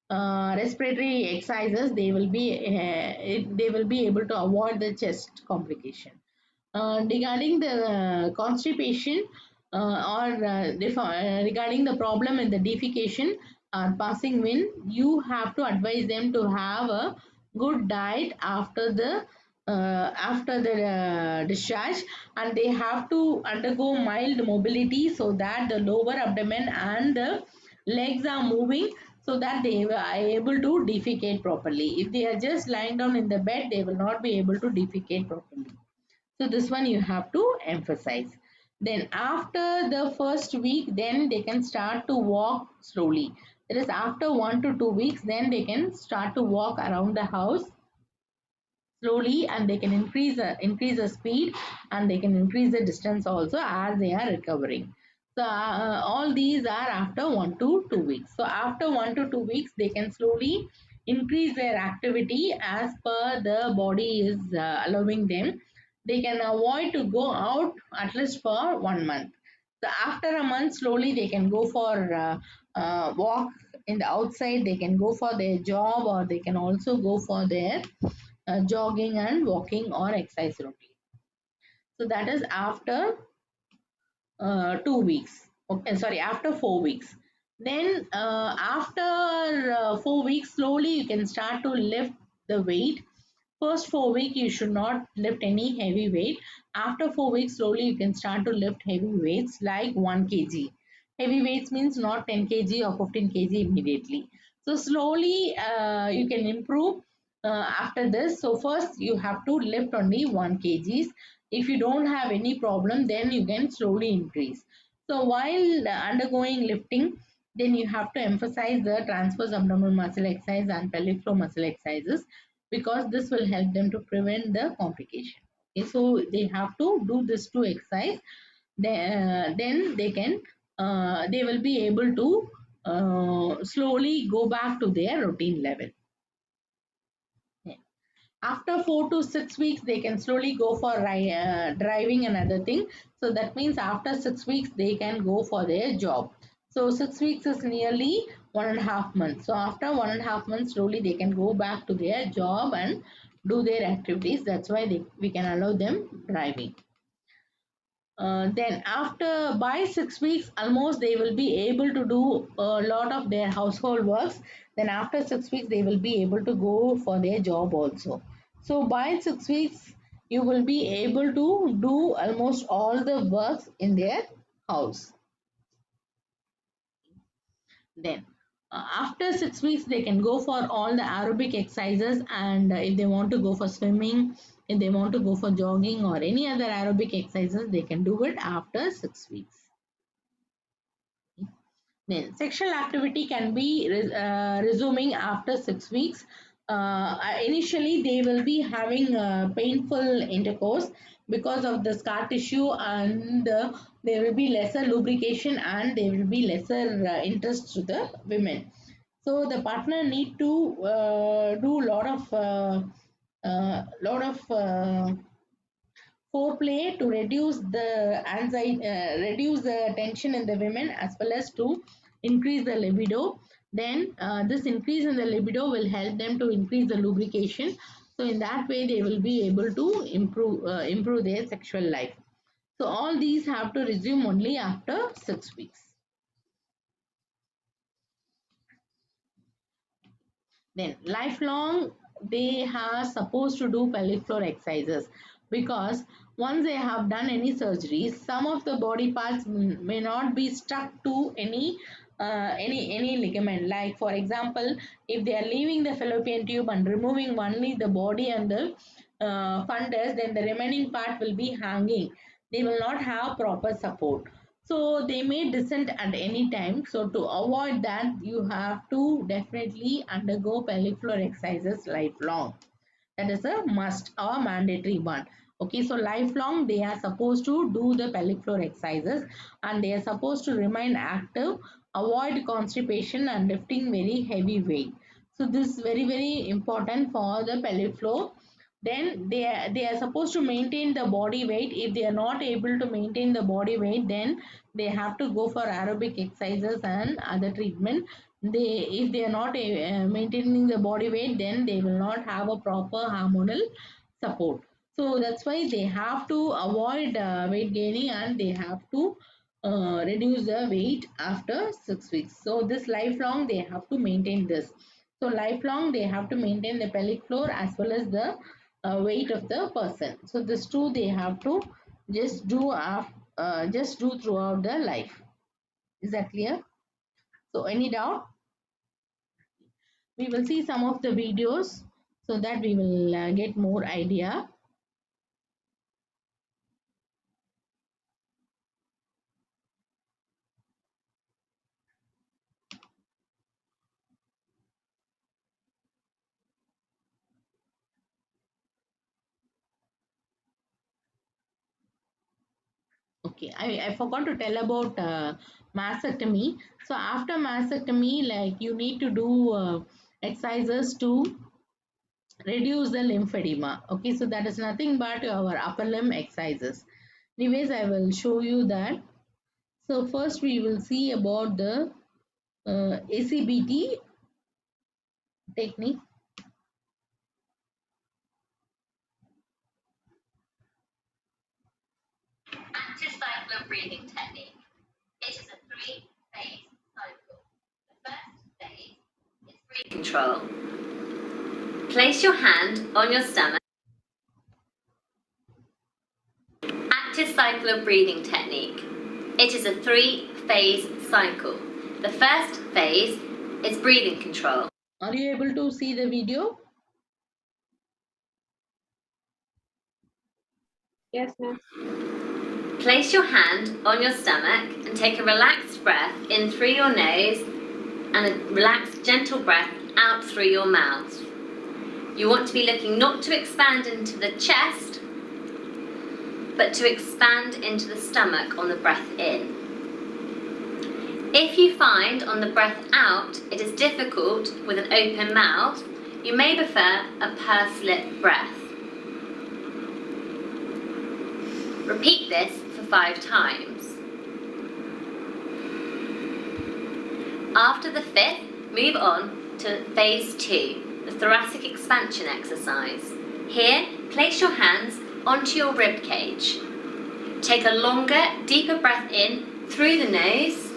respiratory exercises, they will be able to avoid the chest complication. Regarding the constipation, regarding the problem in the defecation or passing wind, you have to advise them to have a good diet after the discharge, and they have to undergo mild mobility, so that the lower abdomen and the legs are moving, so that they are able to defecate properly. If they are just lying down in the bed, they will not be able to defecate properly. So this one you have to emphasize. Then after the first week, then they can start to walk slowly. That is, after 1 to 2 weeks, then they can start to walk around the house slowly, and they can increase the speed, and they can increase the distance also as they are recovering. So all these are after 1 to 2 weeks. So after 1 to 2 weeks, they can slowly increase their activity as per the body is allowing them. They can avoid to go out at least for 1 month. So after a month, slowly they can go for walk in the outside. They can go for their job, or they can also go for their jogging and walking or exercise routine. So that is after 2 weeks. Okay, sorry, after 4 weeks. Then after 4 weeks, slowly you can start to lift the weight. First 4 weeks, you should not lift any heavy weight. After 4 weeks, slowly you can start to lift heavy weights like 1 kg. Heavy weights means not 10 kg or 15 kg immediately. So slowly you can improve after this. So first you have to lift only 1 kgs. If you don't have any problem, then you can slowly increase. So while undergoing lifting, then you have to emphasize the transverse abdominal muscle exercise and pelvic floor muscle exercises, because this will help them to prevent the complication. Okay, so they have to do this two exercise. Then they will be able to slowly go back to their routine level. Yeah. After 4 to 6 weeks, they can slowly go for driving and other thing. So that means after 6 weeks, they can go for their job. So 6 weeks is nearly 1.5 months. So after 1.5 months, slowly they can go back to their job and do their activities. That's why we can allow them driving. Then after by 6 weeks, almost they will be able to do a lot of their household works. Then after 6 weeks, they will be able to go for their job also. So by 6 weeks, you will be able to do almost all the works in their house. Then after 6 weeks, they can go for all the aerobic exercises, and if they want to go for swimming, if they want to go for jogging or any other aerobic exercises, they can do it after 6 weeks. Then sexual activity can be resuming after 6 weeks. Initially, they will be having painful intercourse because of the scar tissue, and there will be lesser lubrication, and there will be lesser interest to the women. So the partner need to do a lot of foreplay to reduce the anxiety, reduce the tension in the women, as well as to increase the libido. Then this increase in the libido will help them to increase the lubrication. So in that way, they will be able to improve their sexual life. So all these have to resume only after 6 weeks. Then lifelong, they are supposed to do pelvic floor exercises, because once they have done any surgeries, some of the body parts may not be stuck to any ligament. Like for example, if they are leaving the fallopian tube and removing only the body and the fundus, then the remaining part will be hanging. They will not have proper support, so they may descend at any time. So to avoid that, you have to definitely undergo pelvic floor exercises lifelong. That is a must or mandatory one. Okay, so lifelong they are supposed to do the pelvic floor exercises, and they are supposed to remain active, avoid constipation and lifting very heavy weight. So this is very important for the pelvic floor. Then they are supposed to maintain the body weight. If they are not able to maintain the body weight, then they have to go for aerobic exercises and other treatment. They If they are not maintaining the body weight, then they will not have a proper hormonal support. So that's why they have to avoid weight gaining, and they have to reduce the weight after 6 weeks. So this lifelong they have to maintain this. So lifelong they have to maintain the pelvic floor as well as the weight of the person. So this two they have to just do throughout their life. Is that clear? So any doubt? We will see some of the videos so that we will get more idea. Okay, I forgot to tell about mastectomy. So after mastectomy, like you need to do exercises to reduce the lymphedema. Okay, so that is nothing but our upper limb exercises. Anyways, I will show you that. So first we will see about the ACBT technique. Active cycle breathing technique. It is a three-phase cycle. The first phase is breathing control. Place your hand on your stomach. Active cycle of breathing technique. It is a three-phase cycle. The first phase is breathing control. Are you able to see the video? Yes, miss. Place your hand on your stomach and take a relaxed breath in through your nose and a relaxed, gentle breath out through your mouth. You want to be looking not to expand into the chest, but to expand into the stomach on the breath in. If you find on the breath out it is difficult with an open mouth, you may prefer a pursed lip breath. Repeat this for 5 times. After the 5th, move on to phase 2, the thoracic expansion exercise. Here, place your hands onto your rib cage. Take a longer, deeper breath in through the nose,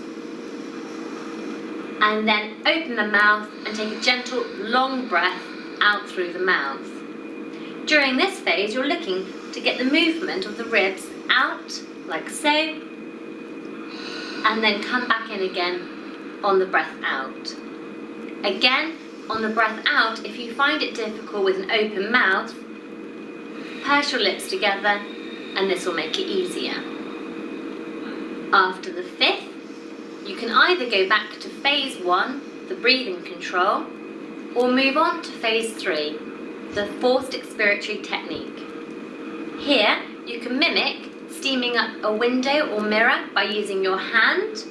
and then open the mouth and take a gentle, long breath out through the mouth. During this phase, you're looking to get the movement of the ribs out, like so, and then come back in again on the breath out. Again, on the breath out, if you find it difficult with an open mouth, purse your lips together, and this will make it easier. After the 5th, you can either go back to phase 1, the breathing control, or move on to phase 3, the forced expiratory technique. Here, you can mimic steaming up a window or mirror by using your hand.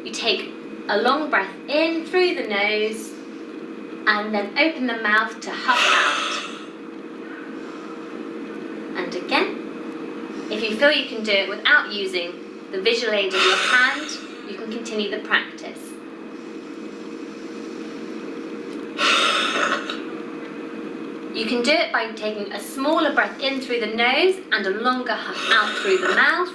You take a long breath in through the nose, and then open the mouth to huff out. And again, if you feel you can do it without using the visual aid of your hand, you can continue the practice. You can do it by taking a smaller breath in through the nose and a longer huff out through the mouth,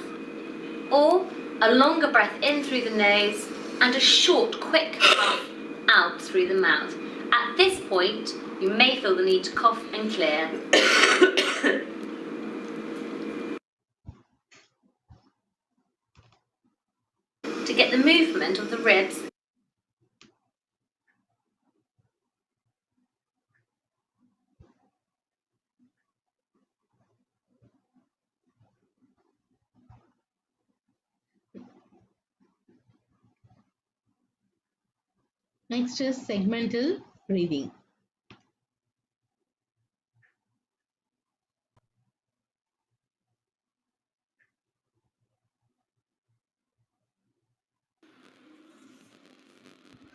or a longer breath in through the nose and a short, quick huff out through the mouth. At this point, you may feel the need to cough and clear. To get the movement of the ribs, Next is segmental breathing.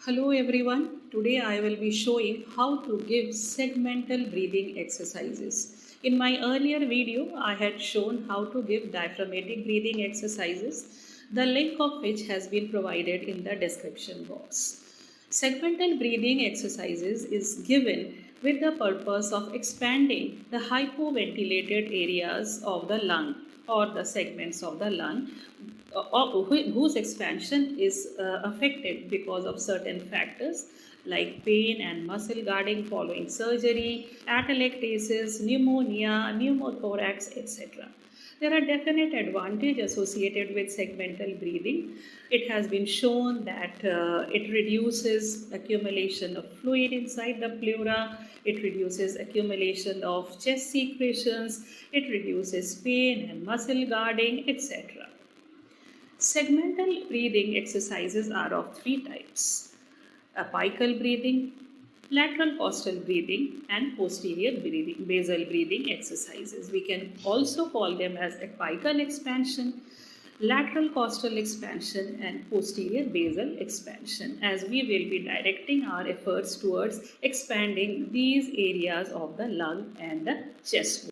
Hello everyone, today I will be showing how to give segmental breathing exercises. In my earlier video, I had shown how to give diaphragmatic breathing exercises, the link of which has been provided in the description box. Segmental breathing exercises is given with the purpose of expanding the hypoventilated areas of the lung or the segments of the lung whose expansion is affected because of certain factors like pain and muscle guarding following surgery, atelectasis, pneumonia, pneumothorax, etc. There are definite advantages associated with segmental breathing. It has been shown that it reduces accumulation of fluid inside the pleura, it reduces accumulation of chest secretions, it reduces pain and muscle guarding, etc. Segmental breathing exercises are of three types: apical breathing, lateral costal breathing, and posterior breathing, basal breathing exercises. We can also call them as apical expansion, lateral costal expansion, and posterior basal expansion, as we will be directing our efforts towards expanding these areas of the lung and the chest.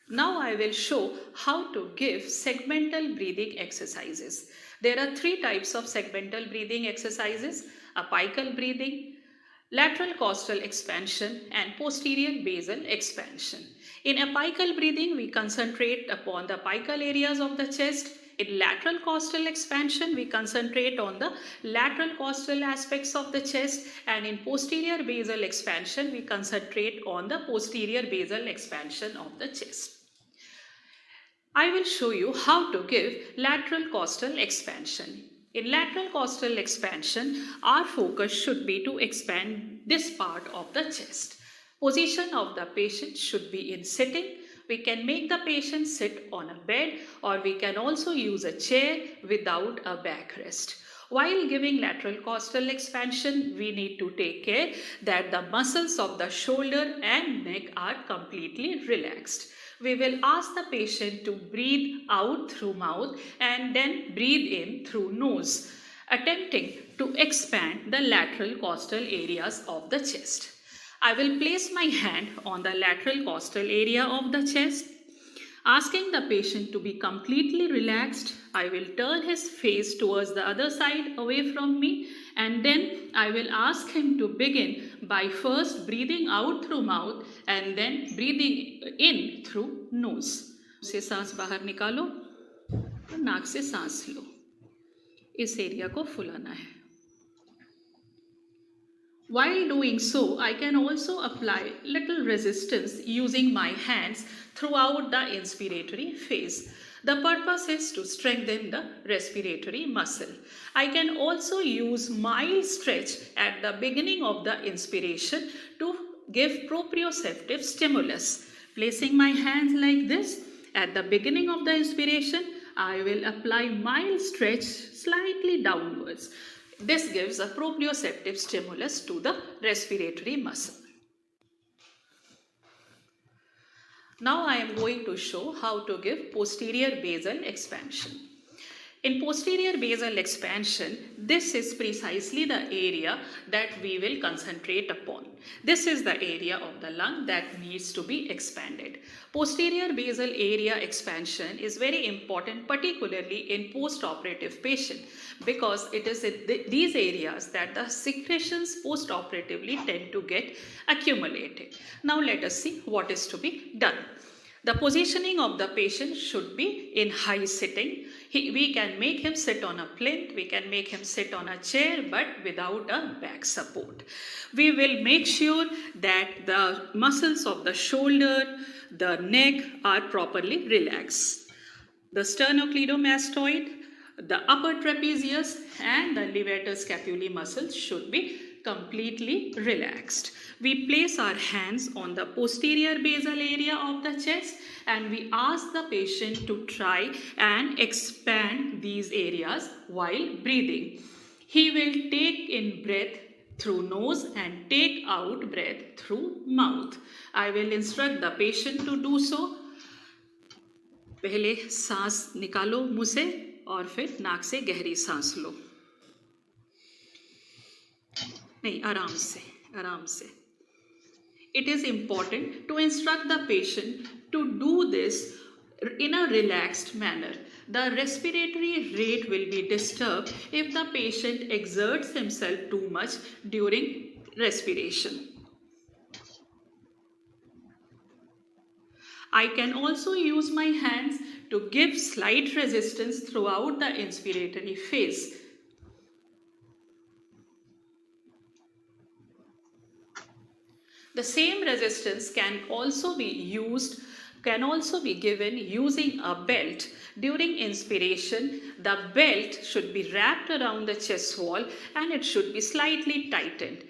Now I will show how to give segmental breathing exercises. There are three types of segmental breathing exercises: apical breathing, lateral costal expansion, and posterior basal expansion. In apical breathing, we concentrate upon the apical areas of the chest. In lateral costal expansion, we concentrate on the lateral costal aspects of the chest, and in posterior basal expansion, we concentrate on the posterior basal expansion of the chest. I will show you how to give lateral costal expansion. In lateral costal expansion, our focus should be to expand this part of the chest. Position of the patient should be in sitting. We can make the patient sit on a bed, or we can also use a chair without a backrest. While giving lateral costal expansion, we need to take care that the muscles of the shoulder and neck are completely relaxed. We will ask the patient to breathe out through mouth and then breathe in through nose, attempting to expand the lateral costal areas of the chest. I will place my hand on the lateral costal area of the chest. Asking the patient to be completely relaxed, I will turn his face towards the other side away from me, and then I will ask him to begin by first breathing out through mouth and then breathing in through nose. से सांस बाहर निकालो और नाक से सांस लो. इस area को फुलाना है. While doing so, I can also apply little resistance using my hands throughout the inspiratory phase. The purpose is to strengthen the respiratory muscle. I can also use mild stretch at the beginning of the inspiration to give proprioceptive stimulus. Placing my hands like this at the beginning of the inspiration, I will apply mild stretch slightly downwards. This gives a proprioceptive stimulus to the respiratory muscle. Now I am going to show how to give posterior basal expansion. In posterior basal expansion, this is precisely the area that we will concentrate upon. This is the area of the lung that needs to be expanded. Posterior basal area expansion is very important, particularly in post-operative patient, because it is in these areas that the secretions post-operatively tend to get accumulated. Now let us see what is to be done. The positioning of the patient should be in high sitting. We can make him sit on a plinth, we can make him sit on a chair, but without a back support. We will make sure that the muscles of the shoulder, the neck are properly relaxed. The sternocleidomastoid, the upper trapezius, and the levator scapulae muscles should be completely relaxed. We place our hands on the posterior basal area of the chest and we ask the patient to try and expand these areas while breathing. He will take in breath through nose and take out breath through mouth. I will instruct the patient to do so. पहले सांस निकालो मुंह से और फिर नाक से गहरी सांस लो. नहीं, आराम से. It is important to instruct the patient to do this in a relaxed manner. The respiratory rate will be disturbed if the patient exerts himself too much during respiration. I can also use my hands to give slight resistance throughout the inspiratory phase. The same resistance can also be used can also be given using a belt. During inspiration, the belt should be wrapped around the chest wall and it should be slightly tightened.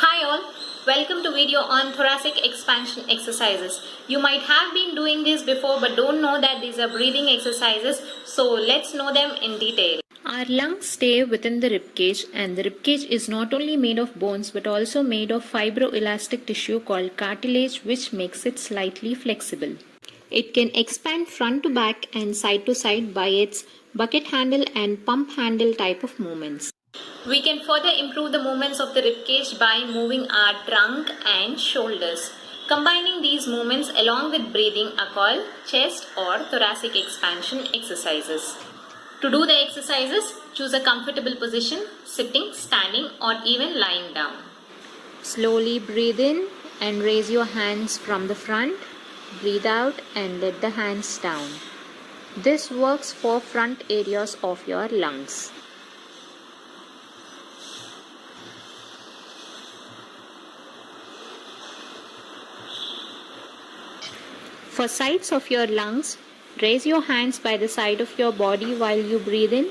Hi all, welcome to video on thoracic expansion exercises. You might have been doing this before but don't know that these are breathing exercises, so let's know them in detail. Our lungs stay within the ribcage, and the ribcage is not only made of bones but also made of fibroelastic tissue called cartilage, which makes it slightly flexible. It can expand front to back and side to side by its bucket handle and pump handle type of movements. We can further improve the movements of the ribcage by moving our trunk and shoulders. Combining these movements along with breathing are called chest or thoracic expansion exercises. To do the exercises, choose a comfortable position, sitting, standing, or even lying down. Slowly breathe in and raise your hands from the front. Breathe out and let the hands down. This works for front areas of your lungs. For sides of your lungs, raise your hands by the side of your body while you breathe in.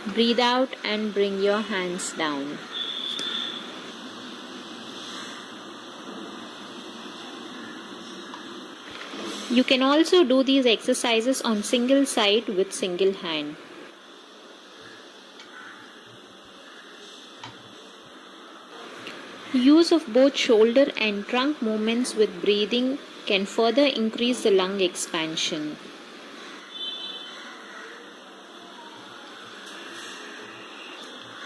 Breathe out and bring your hands down. You can also do these exercises on single side with single hand. Use of both shoulder and trunk movements with breathing can further increase the lung expansion.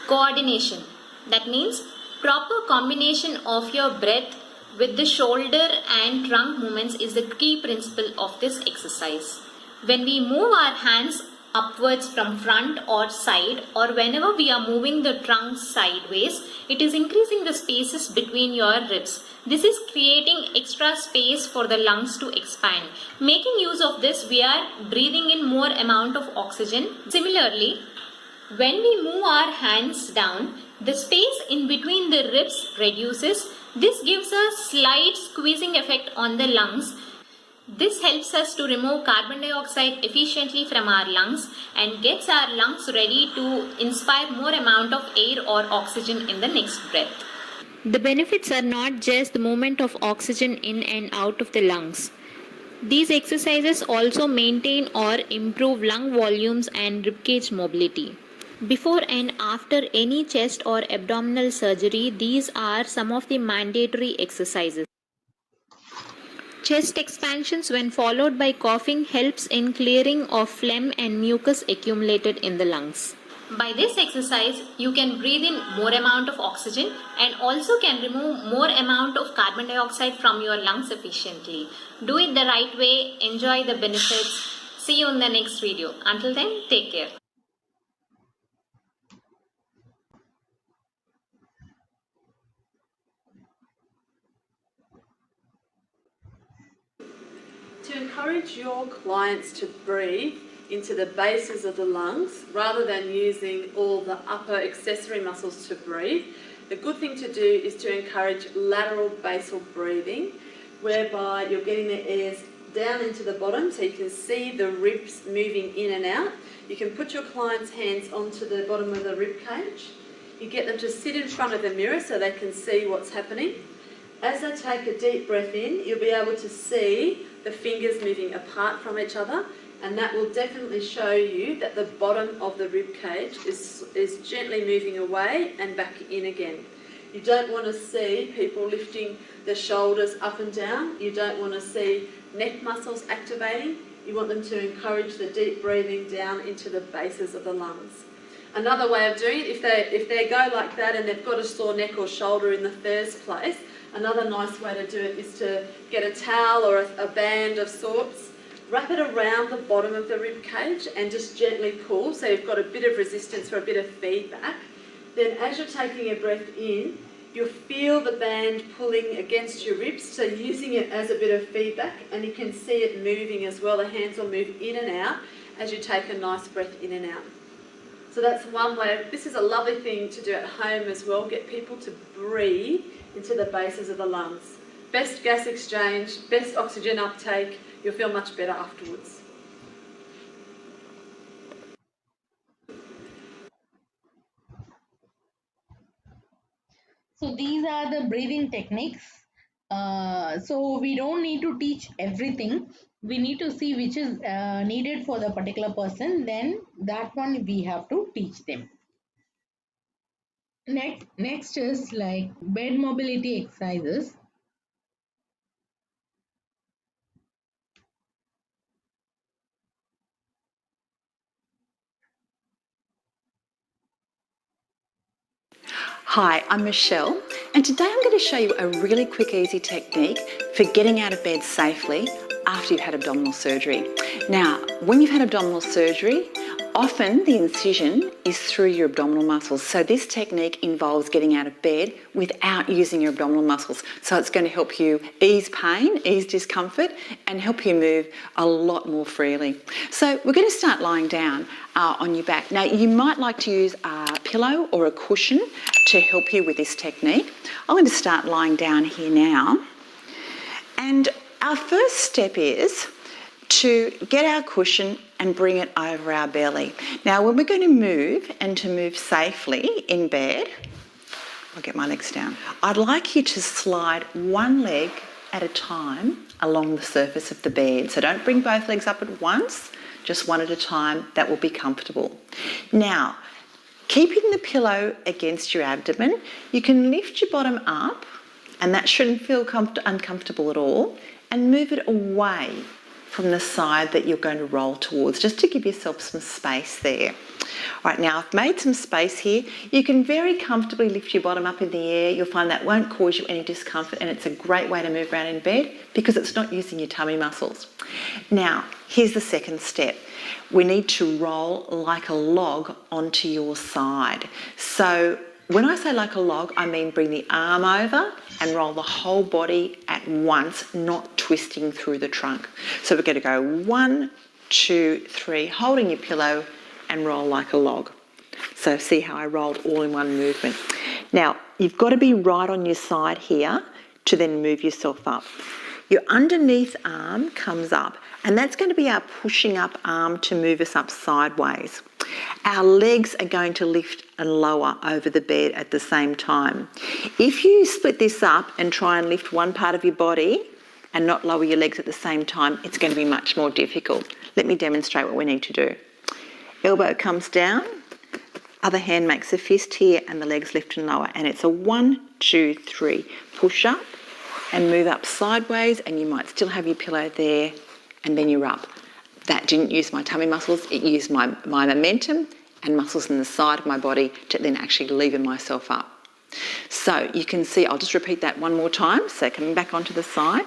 Coordination. That means proper combination of your breath with the shoulder and trunk movements is the key principle of this exercise. When we move our hands upwards from front or side, or whenever we are moving the trunk sideways, it is increasing the spaces between your ribs. This is creating extra space for the lungs to expand. Making use of this, we are breathing in more amount of oxygen. Similarly, when we move our hands down, the space in between the ribs reduces. This gives a slight squeezing effect on the lungs. This helps us to remove carbon dioxide efficiently from our lungs and gets our lungs ready to inspire more amount of air or oxygen in the next breath. The benefits are not just the movement of oxygen in and out of the lungs. These exercises also maintain or improve lung volumes and ribcage mobility. Before and after any chest or abdominal surgery, these are some of the mandatory exercises. Chest expansions when followed by coughing helps in clearing of phlegm and mucus accumulated in the lungs. By this exercise, you can breathe in more amount of oxygen and also can remove more amount of carbon dioxide from your lungs efficiently. Do it the right way, enjoy the benefits. See you in the next video. Until then, take care. To encourage your clients to breathe into the bases of the lungs rather than using all the upper accessory muscles to breathe, the good thing to do is to encourage lateral basal breathing, whereby you're getting the airs down into the bottom so you can see the ribs moving in and out. You can put your client's hands onto the bottom of the rib cage. You get them to sit in front of the mirror so they can see what's happening. As they take a deep breath in, you'll be able to see the fingers moving apart from each other, and that will definitely show you that the bottom of the rib cage is gently moving away and back in again. You don't want to see people lifting the shoulders up and down. You don't want to see neck muscles activating. You want them to encourage the deep breathing down into the bases of the lungs. Another way of doing it, if they go like that and they've got a sore neck or shoulder in the first place, another nice way to do it is to get a towel or a band of sorts, Wrap it around the bottom of the rib cage and just gently pull so you've got a bit of resistance for a bit of feedback. Then as you're taking a breath in, you'll feel the band pulling against your ribs, so using it as a bit of feedback, and you can see it moving as well. The hands will move in and out as you take a nice breath in and out. So that's one way. This is a lovely thing to do at home as well, get people to breathe into the bases of the lungs. Best gas exchange, best oxygen uptake, you'll feel much better afterwards. So these are the breathing techniques. So we don't need to teach everything. We need to see which is needed for the particular person. Then that one we have to teach them. Next is like bed mobility exercises. Hi, I'm Michelle, and today I'm going to show you a really quick, easy technique for getting out of bed safely after you've had abdominal surgery. Now, when you've had abdominal surgery, often the incision is through your abdominal muscles. So this technique involves getting out of bed without using your abdominal muscles. So it's going to help you ease pain, ease discomfort, and help you move a lot more freely. So we're going to start lying down on your back. Now, you might like to use a pillow or a cushion to help you with this technique. I'm going to start lying down here now. And our first step is to get our cushion and bring it over our belly. Now, when we're going to move and to move safely in bed, I'll get my legs down. I'd like you to slide one leg at a time along the surface of the bed. So don't bring both legs up at once, just one at a time. That will be comfortable. Now, keeping the pillow against your abdomen, you can lift your bottom up, and that shouldn't feel uncomfortable at all, and move it away from the side that you're going to roll towards, just to give yourself some space there. All right, now I've made some space here. You can very comfortably lift your bottom up in the air. You'll find that won't cause you any discomfort, and it's a great way to move around in bed because it's not using your tummy muscles. Now, here's the second step. We need to roll like a log onto your side. So when I say like a log, I mean bring the arm over and roll the whole body at once, not twisting through the trunk. So we're going to go 1, 2, 3, holding your pillow and roll like a log. So see how I rolled all in one movement. Now, you've got to be right on your side here to then move yourself up. Your underneath arm comes up, and that's going to be our pushing up arm to move us up sideways. Our legs are going to lift and lower over the bed at the same time. If you split this up and try and lift one part of your body and not lower your legs at the same time, it's going to be much more difficult. Let me demonstrate what we need to do. Elbow comes down, other hand makes a fist here, and the legs lift and lower. And it's a 1, 2, 3. Push up and move up sideways, and you might still have your pillow there, and then you're up. That didn't use my tummy muscles, it used my momentum and muscles in the side of my body to then actually lever myself up. So you can see, I'll just repeat that one more time. So coming back onto the side.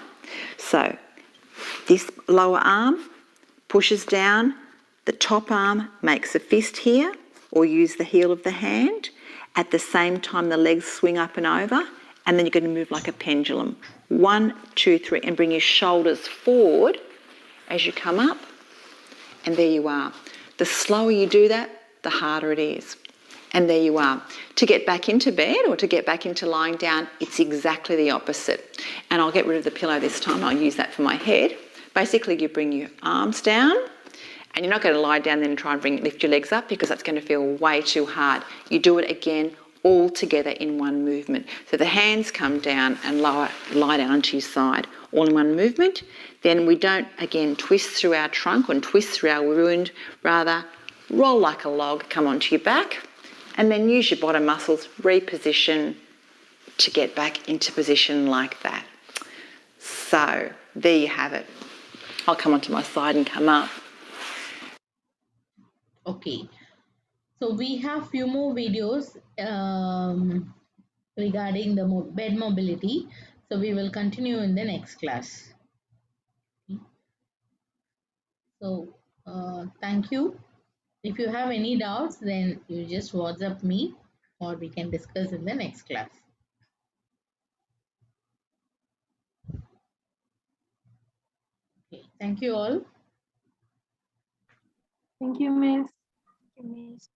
So this lower arm pushes down, the top arm makes a fist here, or use the heel of the hand. At the same time, the legs swing up and over, and then you're going to move like a pendulum. 1, 2, 3, and bring your shoulders forward as you come up. And there you are. The slower you do that, the harder it is. And there you are. To get back into bed or to get back into lying down, it's exactly the opposite. And I'll get rid of the pillow this time. I'll use that for my head. Basically, you bring your arms down, and you're not going to lie down then and try and lift your legs up because that's going to feel way too hard. You do it again all together in one movement. So the hands come down and lie down onto your side, all in one movement. Then we don't, again, twist through our trunk and twist through our wound. Rather, roll like a log, come onto your back, and then use your bottom muscles, reposition to get back into position like that. So there you have it. I'll come onto my side and come up. Okay. So we have few more videos regarding the bed mobility. So we will continue in the next class. So thank you. If you have any doubts, then you just WhatsApp me or we can discuss in the next class. Okay. Thank you all. Thank you, Miss. Thank you, Miss.